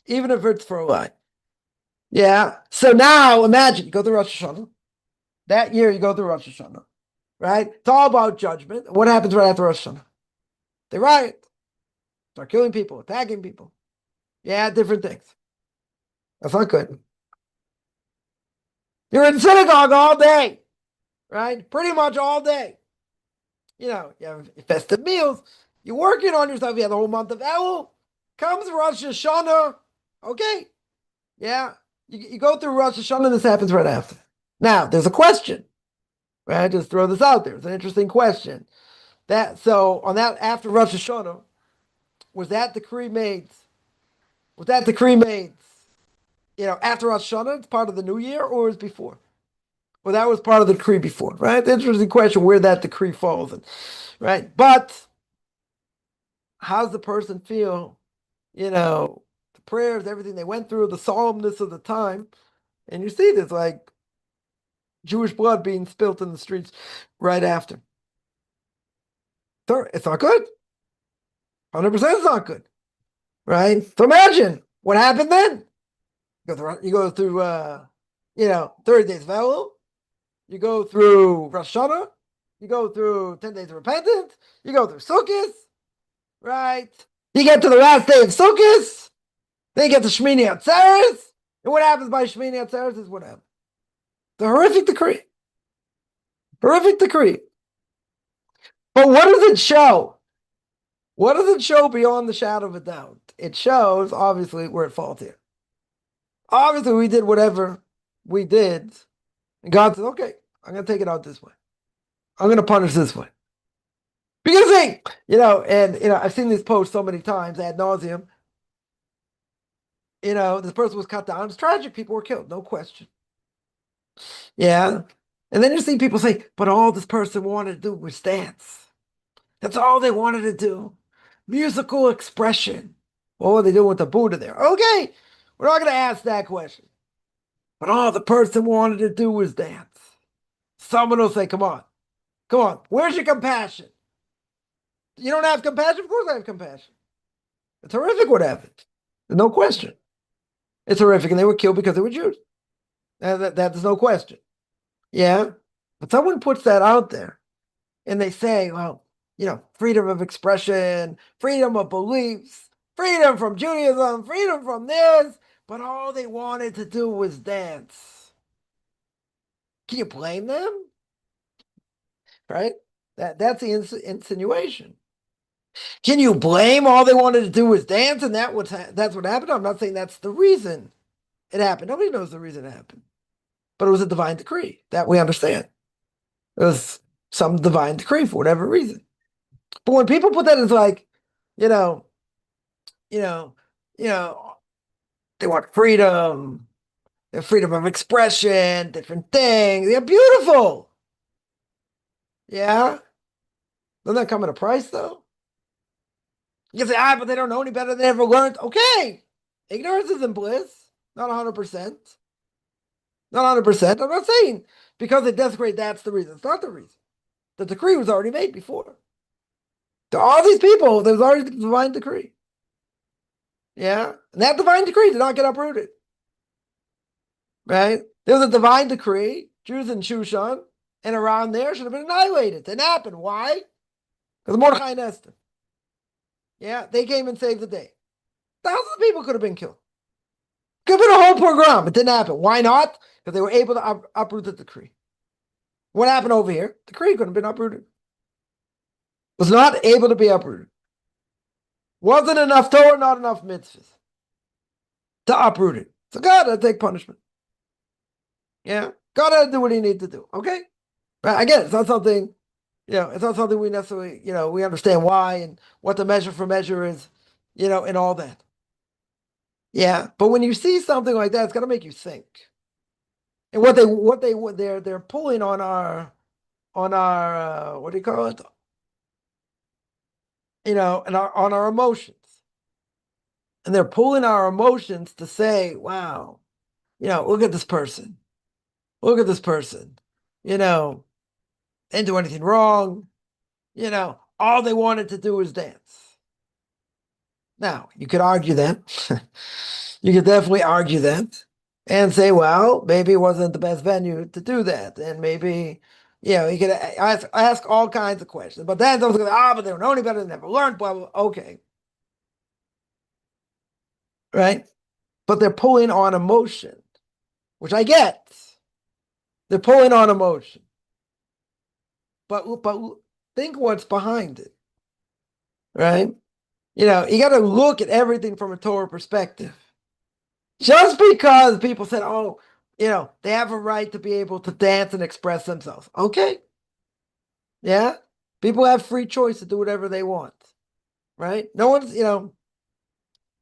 Even if it's for a lie. Yeah. So now, imagine, you go through Rosh Hashanah. That year, you go through Rosh Hashanah. Right? It's all about judgment. What happens right after Rosh Hashanah? They riot. Start killing people, attacking people. Yeah, different things. That's not good. You're in synagogue all day. Right? Pretty much all day. You have festive meals. You're working on yourself. You have the whole month of Elul. Comes Rosh Hashanah. Okay. Yeah. You go through Rosh Hashanah, this happens right after. Now, there's a question. Right? Just throw this out there. It's an interesting question. On that after Rosh Hashanah, was that decree made? After Rosh Hashanah, it's part of the new year, or was before? Well, that was part of the decree before, right? The interesting question where that decree falls in, right? But how does the person feel? The prayers, everything they went through, the solemnness of the time, and you see this like Jewish blood being spilt in the streets right after. So it's not good. 100% it's not good, right? So imagine what happened then. You go through 30 days of Elul. You go through Rosh Hashanah. You go through 10 days of repentance. You go through Sukkot, right? You get to the last day of Sukkot. Then you get to Shmini Atzeres. And what happens by Shmini Atzeres is what happens. It's a horrific decree. Horrific decree. But what does it show? What does it show beyond the shadow of a doubt? It shows, obviously, where it falls here. Obviously, we did whatever we did. And God said, okay, I'm going to take it out this way. I'm going to punish this way. Because, I've seen these posts so many times ad nauseum. This person was cut down. It's tragic. People were killed. No question. Yeah. And then you see people say, but all this person wanted to do was dance. That's all they wanted to do. Musical expression. What were they doing with the Buddha there? Okay. We're not going to ask that question. But all the person wanted to do was dance. Someone will say, come on. Where's your compassion? You don't have compassion? Of course I have compassion. It's horrific what happened. There's no question. It's horrific, and they were killed because they were Jews. That's no question. Yeah. But someone puts that out there and they say, well, freedom of expression, freedom of beliefs, freedom from Judaism, freedom from this, but all they wanted to do was dance. Can you blame them? Right? That's the insinuation. Can you blame all they wanted to do was dance and that's what happened? I'm not saying that's the reason it happened. Nobody knows the reason it happened. But it was a divine decree that we understand. It was some divine decree for whatever reason. But when people put that as like, you know, you know, you know, they want freedom, their freedom of expression, different things. They're beautiful. Yeah. Doesn't that come at a price though? You can say, but they don't know any better. They never learned. Okay. Ignorance isn't bliss. Not 100%. Not 100%. I'm not saying because they desecrate, that's the reason. It's not the reason. The decree was already made before. To all these people, there was already the divine decree. Yeah. And that divine decree did not get uprooted. Right? There was a divine decree. Jews in Shushan and around there should have been annihilated. It didn't happen. Why? Because Mordechai and Esther. Yeah, they came and saved the day. Thousands of people could have been killed. Could have been a whole pogrom. It didn't happen. Why not? Because they were able to uproot the decree. What happened over here? The decree couldn't have been uprooted. Was not able to be uprooted. Wasn't enough Torah, not enough mitzvahs to uproot it. So God had to take punishment. Yeah, God had to do what he needed to do. Okay, but again, it's not something, it's not something we necessarily, we understand why and what the measure for measure is, and all that. Yeah, but when you see something like that, it's gonna make you think. And they're pulling on our what do you call it? And on our emotions. And they're pulling our emotions to say, wow, look at this person. Look at this person. Didn't do anything wrong. All they wanted to do was dance. Now, you could argue that. You could definitely argue that and say, well, maybe it wasn't the best venue to do that. And maybe, you could ask all kinds of questions. But then those go, but they don't know any better, they never learned, blah, blah. Okay. Right? But they're pulling on emotion, which I get. They're pulling on emotion. But think what's behind it. Right? You got to look at everything from a Torah perspective. Just because people said, they have a right to be able to dance and express themselves. Okay. Yeah. People have free choice to do whatever they want. Right? No one's,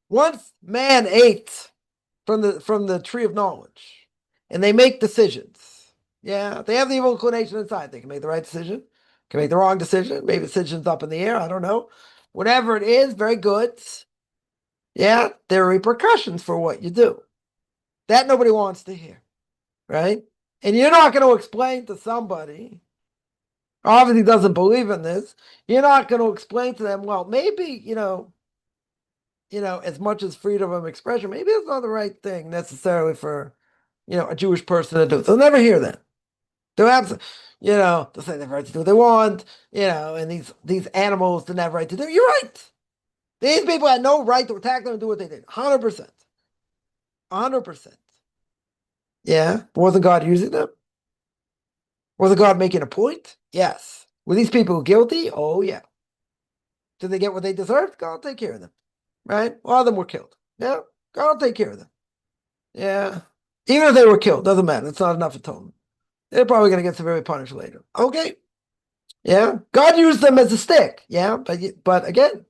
once man ate from the tree of knowledge and they make decisions. Yeah. They have the evil inclination inside. They can make the right decision, can make the wrong decision. Maybe the decision's up in the air. I don't know. Whatever it is, very good. Yeah. There are repercussions for what you do. That nobody wants to hear, right? And you're not going to explain to somebody, obviously doesn't believe in this, you're not going to explain to them, well, maybe, as much as freedom of expression, maybe it's not the right thing necessarily for, a Jewish person to do. They'll never hear that. They'll have, they'll say they have right to do what they want, and these animals didn't have right to do. You're right. These people had no right to attack them and do what they did. 100%. 100%. Yeah. But wasn't God using them? Wasn't God making a point? Yes. Were these people guilty? Oh, yeah. Did they get what they deserved? God will take care of them. Right? A lot of them were killed. Yeah. God will take care of them. Yeah. Even if they were killed, doesn't matter. It's not enough atonement. They're probably going to get severely punished later. Okay. Yeah. God used them as a stick. Yeah. But again,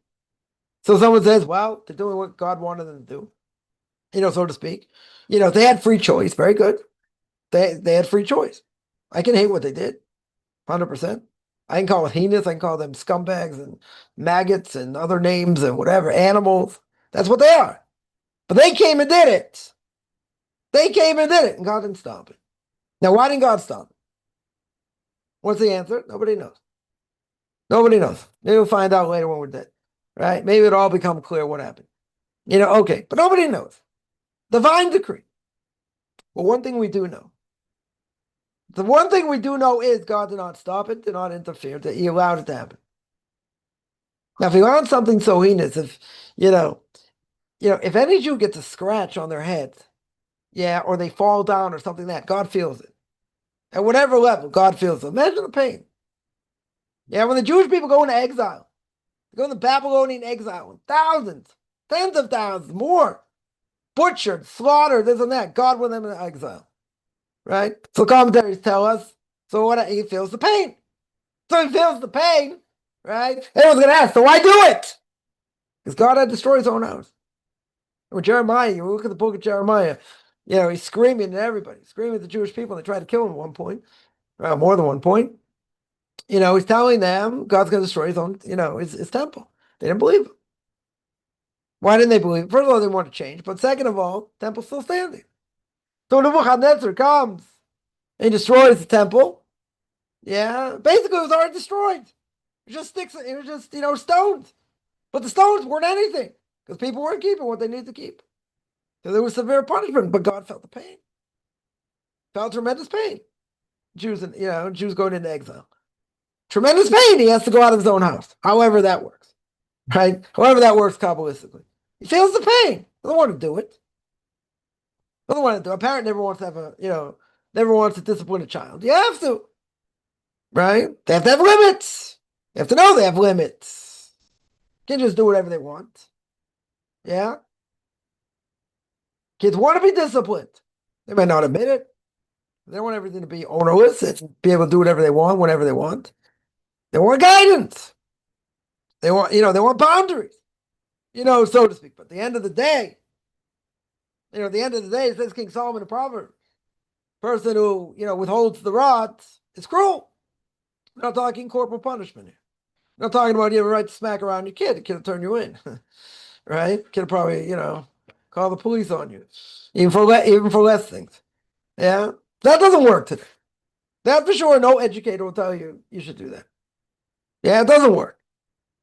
so someone says, well, they're doing what God wanted them to do, so to speak. They had free choice. Very good. They had free choice. I can hate what they did. 100%. I can call it heinous. I can call them scumbags and maggots and other names and whatever, animals. That's what they are. But they came and did it. They came and did it, and God didn't stop it. Now, why didn't God stop it? What's the answer? Nobody knows. Nobody knows. Maybe we'll find out later when we're dead. Right? Maybe it'll all become clear what happened. Okay. But nobody knows. Divine decree. Well, one thing we do know. The one thing we do know is God did not stop it, did not interfere, that he allowed it to happen. Now, if he allowed something so heinous, if, if any Jew gets a scratch on their head, yeah, or they fall down or something like that, God feels it. At whatever level, God feels it. Imagine the pain. Yeah, when the Jewish people go into exile, they go into Babylonian exile, thousands, tens of thousands, more, butchered, slaughtered, this and that. God with them in exile, right? So commentaries tell us, so what he feels the pain. So he feels the pain, right? Everyone's going to ask, so why do it? Because God had destroyed his own house. With Jeremiah, you look at the book of Jeremiah, he's screaming at everybody, screaming at the Jewish people. They tried to kill him at one point, more than one point. He's telling them God's going to destroy his own, his temple. They didn't believe him. Why didn't they believe him? First of all, they didn't want to change. But second of all, the temple's still standing. So Nebuchadnezzar comes and he destroys the temple. Yeah, basically it was already destroyed. It just sticks, it was just, stones. But the stones weren't anything because people weren't keeping what they needed to keep. So there was severe punishment, but God felt the pain. Felt tremendous pain. Jews going into exile. Tremendous pain. He has to go out of his own house. However that works. Right? However that works Kabbalistically. He feels the pain. Doesn't want to do it. Doesn't want to do it. A parent never wants to have never wants to discipline a child. You have to. Right? They have to have limits. You have to know they have limits. You can't just do whatever they want. Yeah? Kids want to be disciplined. They might not admit it. They want everything to be ownerless and be able to do whatever they want, whenever they want. They want guidance. They want, they want boundaries, so to speak. But at the end of the day, it says King Solomon in Proverbs, person who, withholds the rod is cruel. We're not talking corporal punishment here. We're not talking about you have a right to smack around your kid. The kid will turn you in, right? Kid will probably, call the police on you, even for less things. Yeah, that doesn't work today. That for sure, no educator will tell you should do that. Yeah, it doesn't work.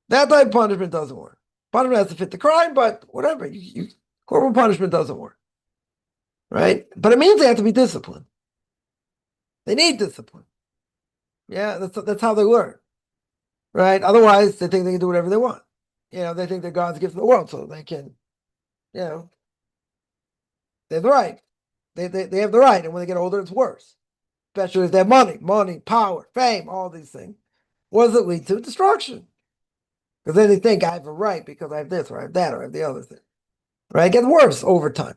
That type of punishment doesn't work. Punishment has to fit the crime, but whatever. Corporal punishment doesn't work. Right? But it means they have to be disciplined. They need discipline. Yeah, that's how they learn. Right? Otherwise, they think they can do whatever they want. They think they're God's gift to the world, so they can, they have the right. They have the right, and when they get older, it's worse. Especially if they have money, power, fame, all these things. What does it lead to? Destruction. Because then they think I have a right because I have this, or I have that, or I have the other thing. Right? It gets worse over time.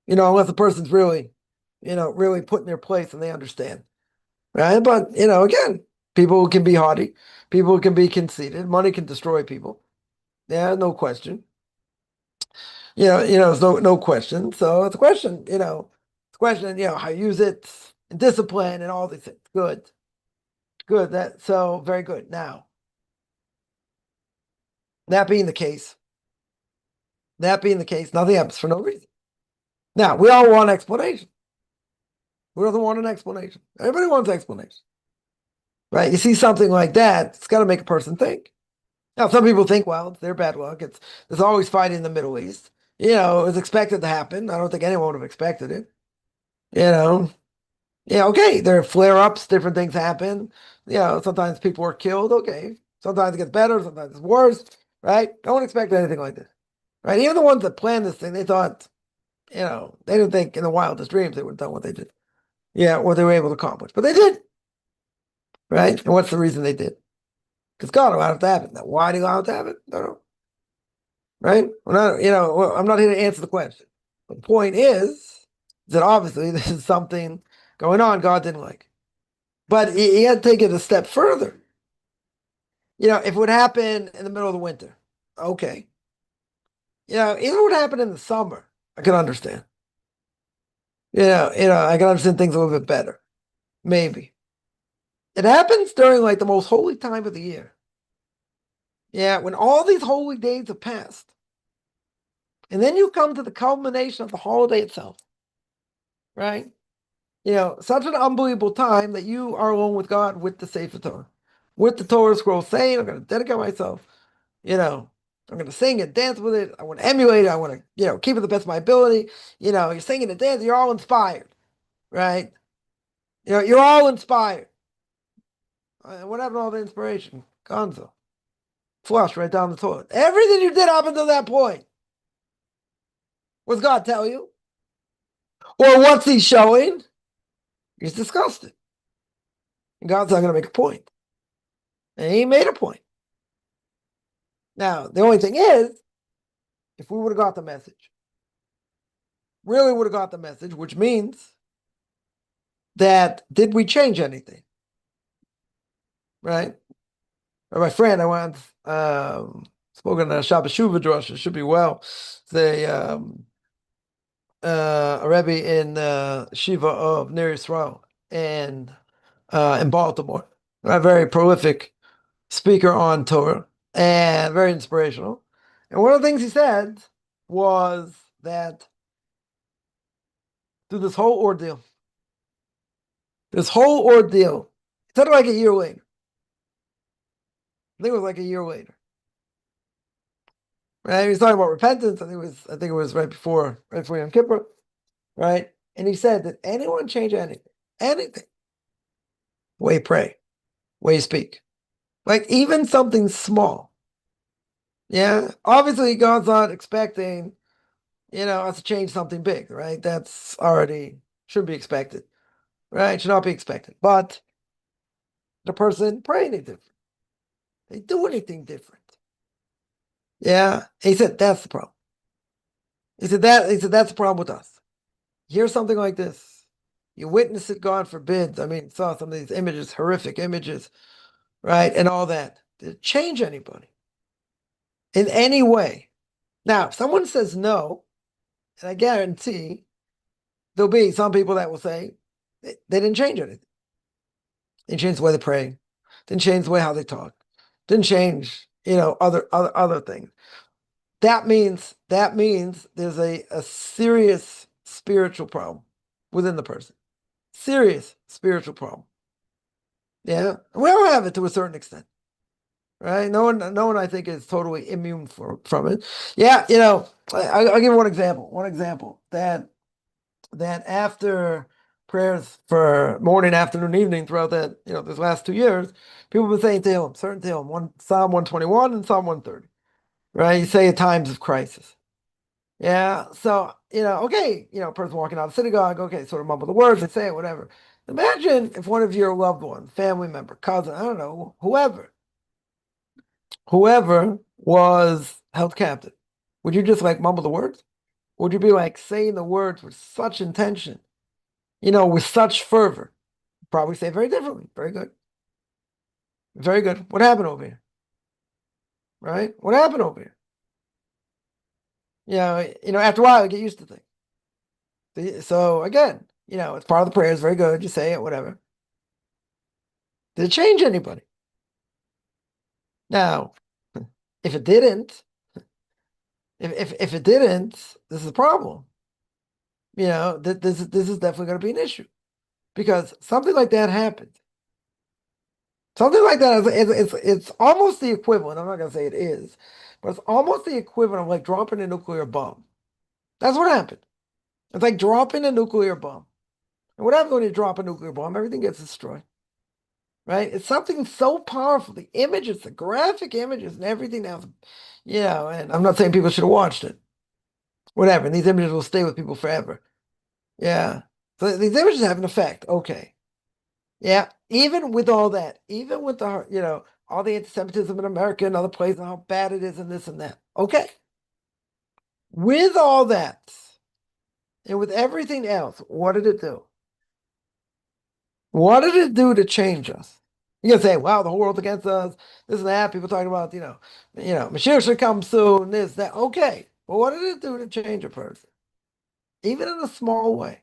Unless the person's really, really put in their place and they understand. Right? But, again, people can be haughty. People can be conceited. Money can destroy people. Yeah, no question. It's no question. So it's a question, it's a question, how you use it, and discipline and all these things. Good. So very good. Now, that being the case, nothing happens for no reason. Now, we all want explanation. Who doesn't want an explanation? Everybody wants an explanation. Right? You see something like that, it's got to make a person think. Now, some people think, well, it's their bad luck. There's always fighting in the Middle East. It was expected to happen. I don't think anyone would have expected it. Yeah, okay, there are flare-ups, different things happen. Sometimes people are killed, okay. Sometimes it gets better, sometimes it's worse, right? No one expected anything like this, right? Even the ones that planned this thing, they thought, they didn't think in the wildest dreams they would have done what they did. Yeah, what they were able to accomplish. But they did, right? And what's the reason they did? Because God allowed it to happen. Now, why did he allow it to happen? I don't know. Right? I'm not here to answer the question. The point is that obviously this is something going on God didn't like. But he had to take it a step further. If it would happen in the middle of the winter, okay. If it would happen in the summer, I could understand. I can understand things a little bit better. Maybe. It happens during like the most holy time of the year. Yeah, when all these holy days have passed. And then you come to the culmination of the holiday itself. Right? Such an unbelievable time that you are alone with God with the Sefer Torah. With the Torah scroll saying, I'm going to dedicate myself. I'm I'm going to sing and dance with it. I want to emulate it. I want to, keep it the best of my ability. You're singing and dancing. You're all inspired, right? You're all inspired. What happened to all the inspiration? Gonzo. Flush right down the toilet. Everything you did up until that point. What's God tell you? Or what's he showing? He's disgusted. And God's not going to make a point. And he made a point. Now, the only thing is, if we would have got the message, really would have got the message, which means that did we change anything? Right? Or my friend, I once spoken at a Shabbos Shuvah drasha, should be well. Say a Rabbi in Shiva of Ner Yisrael and in Baltimore, a very prolific speaker on Torah and very inspirational. And one of the things he said was that through this whole ordeal, he said it like a year later. I think it was like a year later. Right? He was talking about repentance. I think it was right before Yom Kippur. Right? And he said that anyone change anything, the way you pray, the way you speak, like even something small. Yeah. Obviously, God's not expecting, us to change something big, right? That's already should be expected, right? Should not be expected. But the person pray anything different. They do anything different. Yeah. He said that's the problem. He said that's the problem with us. You hear something like this, you witness it, God forbid. I mean, saw some of these images, horrific images, right? And all that. Did it change anybody in any way? Now, if someone says no, and I guarantee there'll be some people that will say they didn't change anything. They didn't change the way they pray. Didn't change the way how they talk. Didn't change, other things. That means there's a serious spiritual problem within the person. Serious spiritual problem. Yeah, we all have it to a certain extent, right? No one I think is totally immune from it. Yeah, I'll give you one example. That after prayers for morning, afternoon, evening throughout that, these last 2 years, people have been saying Tehillim, certain Tehillim, Psalm 121 and Psalm 130, right? You say at times of crisis. Yeah, so, okay, person walking out of the synagogue, okay, sort of mumble the words, they say it, whatever. Imagine if one of your loved ones, family member, cousin, I don't know, whoever was held captive. Would you just like mumble the words? Would you be like saying the words with such intention, with such fervor? Probably say very differently. Very good. Very good. What happened over here? Right? What happened over here? After a while, you get used to things. So again, it's part of the prayers. Very good. You say it, whatever. Did it change anybody? Now, if it didn't, if it didn't, this is a problem. This is definitely going to be an issue because something like that happened. Something like that it's almost the equivalent. I'm not going to say it is, but it's almost the equivalent of like dropping a nuclear bomb. That's what happened. It's like dropping a nuclear bomb. And what happens when you drop a nuclear bomb? Everything gets destroyed. Right? It's something so powerful. The images, the graphic images, and everything else. And I'm not saying people should have watched it. Whatever. And these images will stay with people forever. Yeah. So these images have an effect. Okay. Yeah. Even with all that, even with the, all the anti-Semitism in America and other places and how bad it is and this and that. Okay. With all that and with everything else, what did it do? What did it do to change us? You can say, wow, the whole world's against us, this and that. People talking about, Mashiach should come soon, this, that. Okay. But what did it do to change a person? Even in a small way.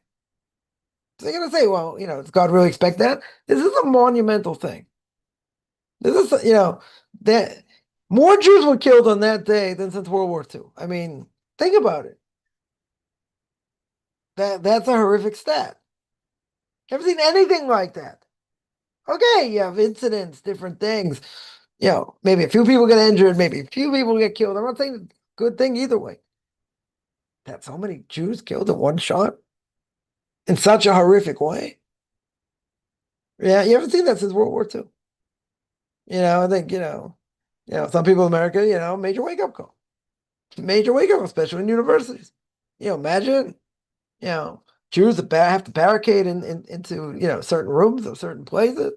So you're going to say, well, does God really expect that? This is a monumental thing. This is, that more Jews were killed on that day than since World War II. I mean, think about it. That's a horrific stat. Ever seen anything like that? Okay, you have incidents, different things, maybe a few people get injured, maybe a few people get killed. I'm not saying it's a good thing either way. That so many Jews killed in one shot in such a horrific way. Yeah, you haven't seen that since World War II. I think, some people in America, major wake up call. Major wake up, especially in universities. Imagine, you know, Jews that have to barricade into, certain rooms or certain places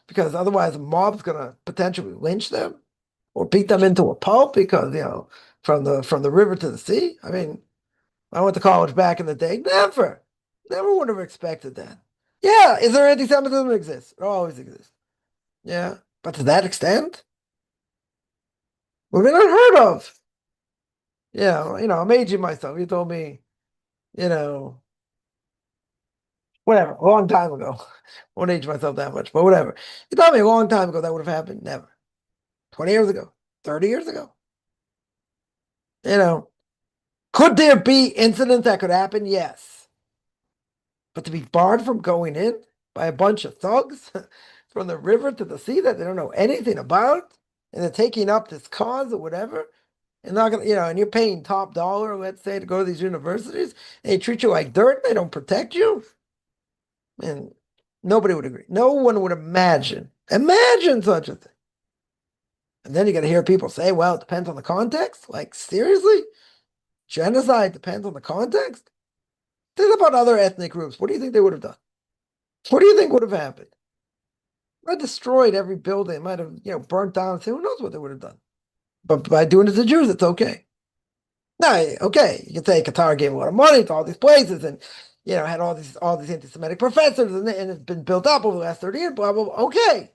because otherwise a mob's gonna potentially lynch them or beat them into a pulp because, from the river to the sea. I mean, I went to college back in the day. Never would have expected that. Yeah, is there anti-Semitism? It exists. It always exists. Yeah, but to that extent, would have been unheard of. Yeah, I'm aging myself. You told me, you know, whatever, a long time ago. I won't age myself that much, but whatever. You told me a long time ago that would have happened. Never. 20 years ago, 30 years ago. You know, could there be incidents that could happen? Yes. But to be barred from going in by a bunch of thugs from the river to the sea that they don't know anything about, and they're taking up this cause or whatever, and not gonna, and you're paying top dollar, let's say, to go to these universities, and they treat you like dirt, they don't protect you. And nobody would agree. No one would imagine such a thing. And then you got to hear people say, well, it depends on the context. Like, seriously? Genocide depends on the context? Think about other ethnic groups. What do you think they would have done? What do you think would have happened? I destroyed every building. Might have, burnt down. Who knows what they would have done? But by doing it to Jews, it's okay. No, okay. You can say Qatar gave a lot of money to all these places and had all these anti-Semitic professors and it's been built up over the last 30 years, blah, blah, blah. Okay.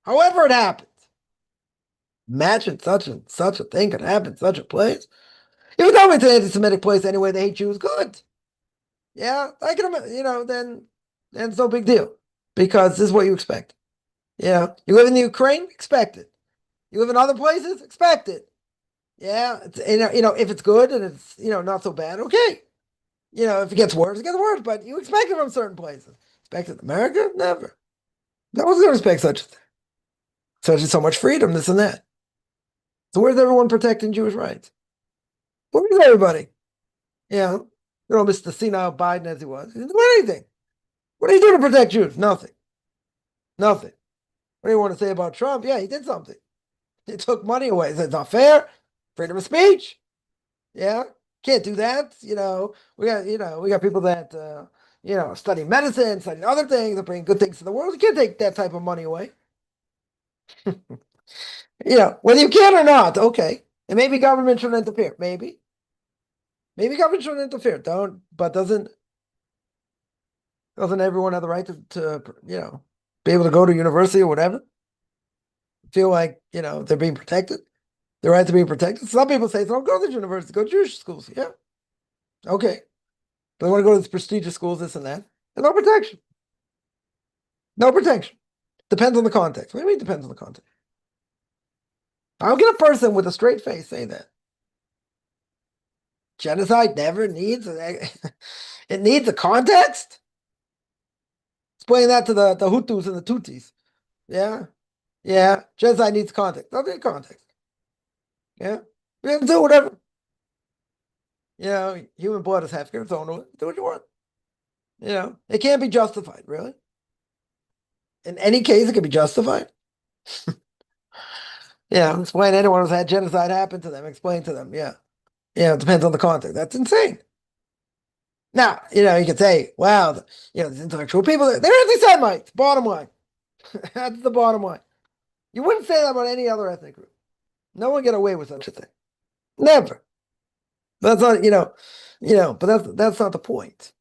However it happens. Imagine such a thing could happen in such a place. If you tell me it's an anti-Semitic place anyway, they hate Jews, good. Yeah, I can imagine, then it's no big deal. Because this is what you expect. You live in the Ukraine, expect it. You live in other places, expect it. Yeah, if it's good and it's not so bad, okay. If it gets worse, it gets worse. But you expect it from certain places. Expect it in America? Never. No one's gonna respect such a thing. Such so much freedom, this and that. So where's everyone protecting Jewish rights? Where's everybody? Mr. Senile Biden as he was. He didn't do anything. What did he do to protect Jews? Nothing. Nothing. What do you want to say about Trump? Yeah, he did something. He took money away. He said it's not fair. Freedom of speech. Yeah, can't do that. We got people that study medicine, study other things, that bring good things to the world. You can't take that type of money away. Whether you can or not, okay. And maybe government shouldn't interfere. Maybe government shouldn't interfere. Doesn't everyone have the right to be able to go to university or whatever? Feel like, they're being protected? Their right to be protected? Some people say, don't go to the university, go to Jewish schools. Yeah. Okay. But they want to go to these prestigious schools, this and that. And no protection. No protection. Depends on the context. What do you mean depends on the context? I'll get a person with a straight face say that. Genocide never needs it needs a context. Explain that to the Hutus and the Tutsis. Yeah. Yeah. Genocide needs context. Don't need context. Yeah. You can do whatever. Human blood is half scared, so do what you want. It can't be justified, really. In any case, it can be justified. Explain anyone who's had genocide happen to them. Explain to them. Yeah. It depends on the context. That's insane. Now, you can say, wow, these intellectual people, they're anti-Semites. Bottom line. That's the bottom line. You wouldn't say that about any other ethnic group. No one get away with such a thing. Never. That's not, but that's not the point.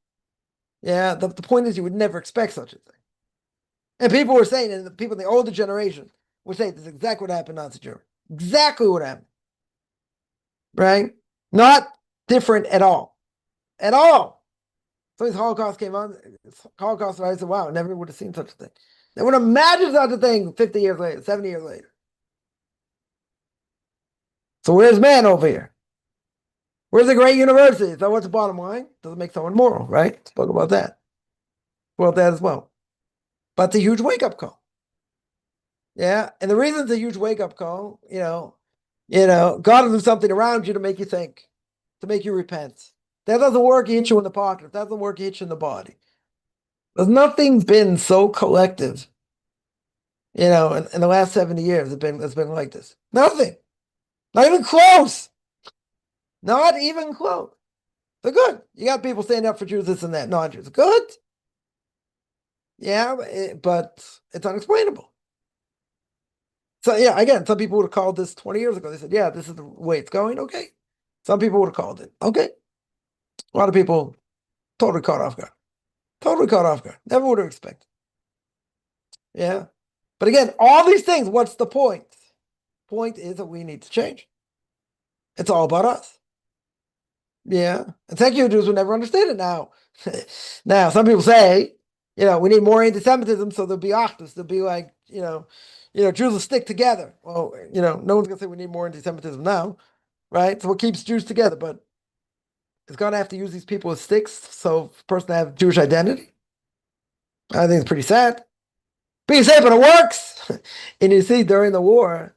Yeah, the point is you would never expect such a thing. And people were saying, and the people in the older generation were saying this is exactly what happened in Nazi Germany. Exactly what happened. Right? Not different at all. At all. So this Holocaust came on, Holocaust, I said, wow, I never would have seen such a thing. They would imagine such a thing 50 years later, 70 years later. So where's man over here? Where's the great university? So what's the bottom line? Doesn't make someone moral, right? Spoke about that. Well, that as well. But it's a huge wake-up call. Yeah. And the reason it's a huge wake-up call, God will do something around you to make you think, to make you repent. That doesn't work, he hits you in the pocket. If that doesn't work, he hits you in the body. There's nothing been so collective, in the last 70 years. It's been like this. Nothing. Not even close. Not even close. They're good. You got people standing up for Jews, this and that, non-Jews. Good. Yeah, but it's unexplainable. So yeah, again, some people would have called this 20 years ago. They said, yeah, this is the way it's going. Okay. Some people would have called it. Okay. A lot of people totally caught off guard. Totally caught off guard. Never would have expected. Yeah. But again, all these things, what's the point? Point is that we need to change. It's all about us. Yeah. And secular Jews will never understand it now. Now, some people say, we need more anti-Semitism, so there'll be achdus. There'll be like, Jews will stick together. Well, no one's gonna say we need more anti-Semitism now, right? So what keeps Jews together? But it's gonna have to use these people as sticks, so for a person to have Jewish identity. I think it's pretty sad. Pretty sad, but it works. And you see during the war,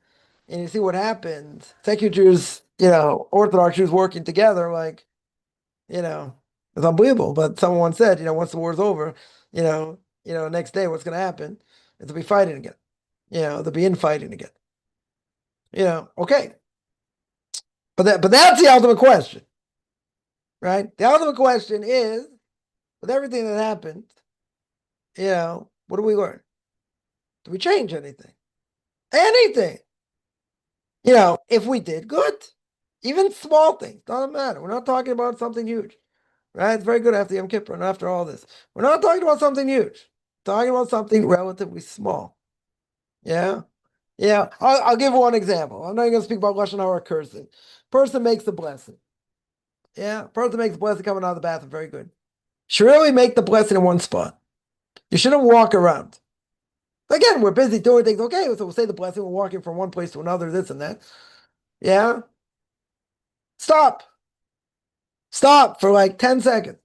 and you see what happened. Secular Jews, Orthodox Jews working together, like, it's unbelievable. But someone said, once the war's over, next day what's gonna happen is they'll be fighting again. They'll be infighting again. Okay. But that's the ultimate question, right? The ultimate question is, with everything that happened, what do we learn? Do we change anything? Anything? If we did, good. Even small things, doesn't matter. We're not talking about something huge, right? It's very good after Yom Kippur and after all this. We're not talking about something huge. We're talking about something relatively small. Yeah? Yeah. I'll give one example. I'm not going to speak about Lashon Hara cursing. Person makes the blessing. Yeah? Person makes the blessing coming out of the bathroom. Very good. Should really make the blessing in one spot. You shouldn't walk around. Again, we're busy doing things. Okay, so we'll say the blessing. We're walking from one place to another, this and that. Yeah? Stop. Stop for like 10 seconds.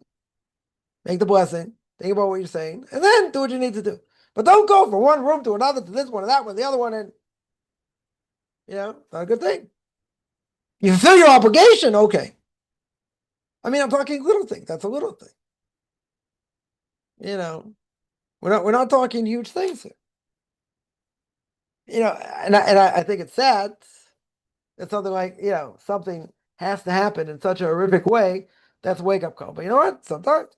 Make the blessing. Think about what you're saying. And then do what you need to do. But don't go from one room to another, to this one, to that one, the other one, and, it's not a good thing. You fulfill your obligation, okay. I mean, I'm talking little things. That's a little thing. We're not talking huge things here. And I think it's sad that something like, something has to happen in such a horrific way. That's a wake-up call. But you know what? Sometimes,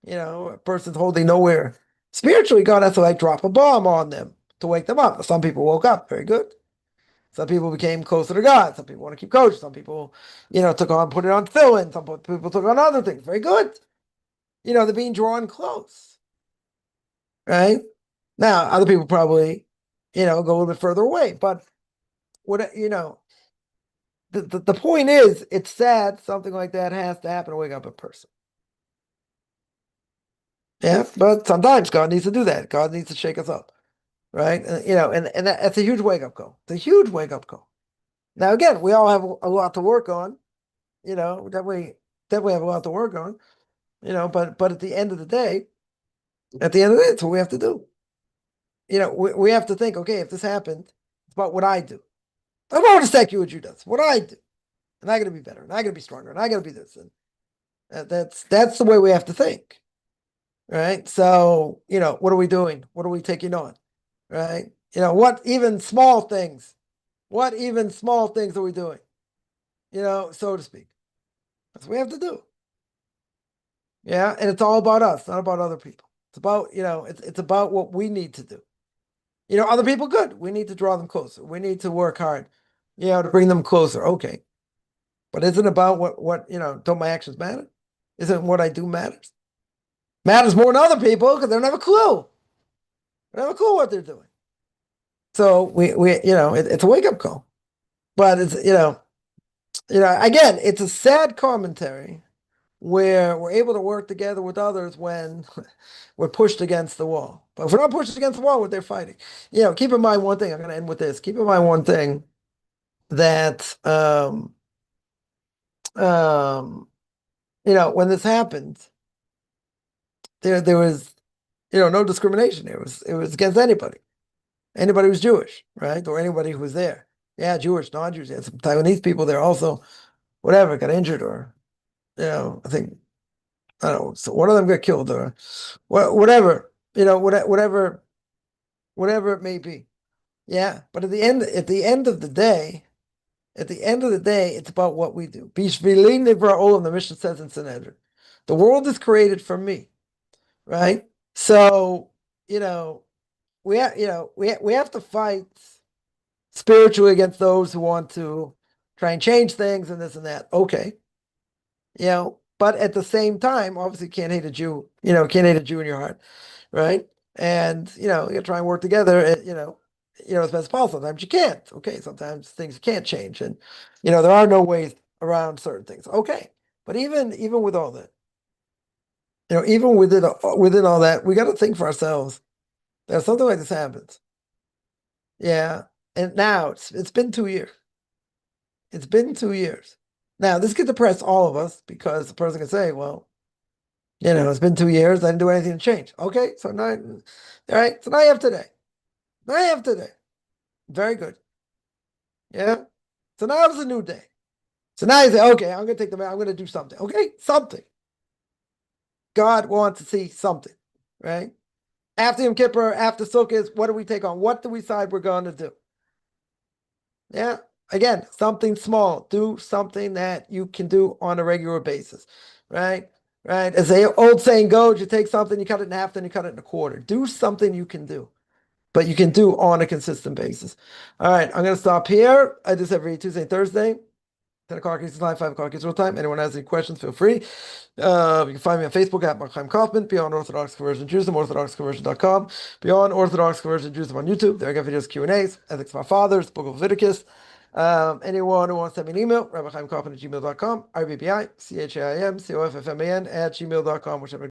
a person's holding nowhere. Spiritually, God has to like drop a bomb on them to wake them up. Some people woke up. Very good. Some people became closer to God. Some people want to keep coaching. Some people, put it on tefillin. Some people took on other things. Very good. They're being drawn close. Right? Now, other people probably, go a little bit further away. But the point is, it's sad something like that has to happen to wake up a person. Yeah, but sometimes God needs to do that. God needs to shake us up, right? And that's a huge wake-up call. It's a huge wake-up call. Now, again, we all have a lot to work on. Definitely have a lot to work on. But at the end of the day, it's what we have to do. We have to think, okay, if this happened, it's about what I do. I'm not what a secular Jew does. What I do, and I got to be better, and I got to be stronger, and I got to be this, and that's the way we have to think, right? So what are we doing? What are we taking on, right? What even small things? What even small things are we doing? So to speak. That's what we have to do. Yeah, and it's all about us, not about other people. It's about it's about what we need to do. Other people, good. We need to draw them closer. We need to work hard, to bring them closer. Okay. But isn't it about what, don't my actions matter? Isn't what I do matters? Matters more than other people because they don't have a clue. They don't have a clue what they're doing. So it's a wake-up call. But it's, again, it's a sad commentary where we're able to work together with others when we're pushed against the wall. But if we're not pushed against the wall, they're fighting. Keep in mind one thing. I'm going to end with this. Keep in mind one thing that when this happened, there was no discrimination. It was against anybody. Anybody who's Jewish, right? Or anybody who was there. Yeah, Jewish, non-Jews. Yeah, some Taiwanese people there also, whatever, got injured or, I think, I don't know, so one of them got killed or whatever, whatever it may be. Yeah, but at the end of the day, it's about what we do. Bishvili nivra olam, the Mishnah says in Sanhedrin. The world is created for me, right? So, you know, we have to fight spiritually against those who want to try and change things and this and that. Okay. But at the same time, obviously can't hate a Jew, can't hate a Jew in your heart, right? And you gotta try and work together, as best as possible. Sometimes you can't. Okay, sometimes things can't change, and there are no ways around certain things. Okay, but even with all that, even within all that, we got to think for ourselves that something like this happens. Yeah, and now it's been 2 years. It's been 2 years. Now this could depress all of us because the person can say, well, it's been 2 years. I didn't do anything to change. Okay, so now, all right. So now you have today. Now you have today. Very good. Yeah. So now it's a new day. So now you say, okay, I'm going to take the. I'm going to do something. Okay, something. God wants to see something, right? After Yom Kippur, after Sukkot, what do we take on? What do we decide we're going to do? Yeah. Again, something small. Do something that you can do on a regular basis, right? Right. As the old saying goes, you take something, you cut it in half, then you cut it in a quarter. Do something you can do, but you can do on a consistent basis. All right, I'm going to stop here. I do this every Tuesday and Thursday. 10 o'clock Eastern Time, 5 o'clock Israel time. Anyone has any questions, feel free. You can find me on Facebook at Mark Chaim Kaufman, Beyond Orthodox Conversion Judaism, orthodoxconversion.com, Beyond Orthodox Conversion Judaism on YouTube. There I got videos, Q&As, Ethics of Our Fathers, Book of Leviticus. Anyone who wants to send me an email, rabbichaimkaufman@gmail.com, RBBICHAIMCOFFMAN @gmail.com, whichever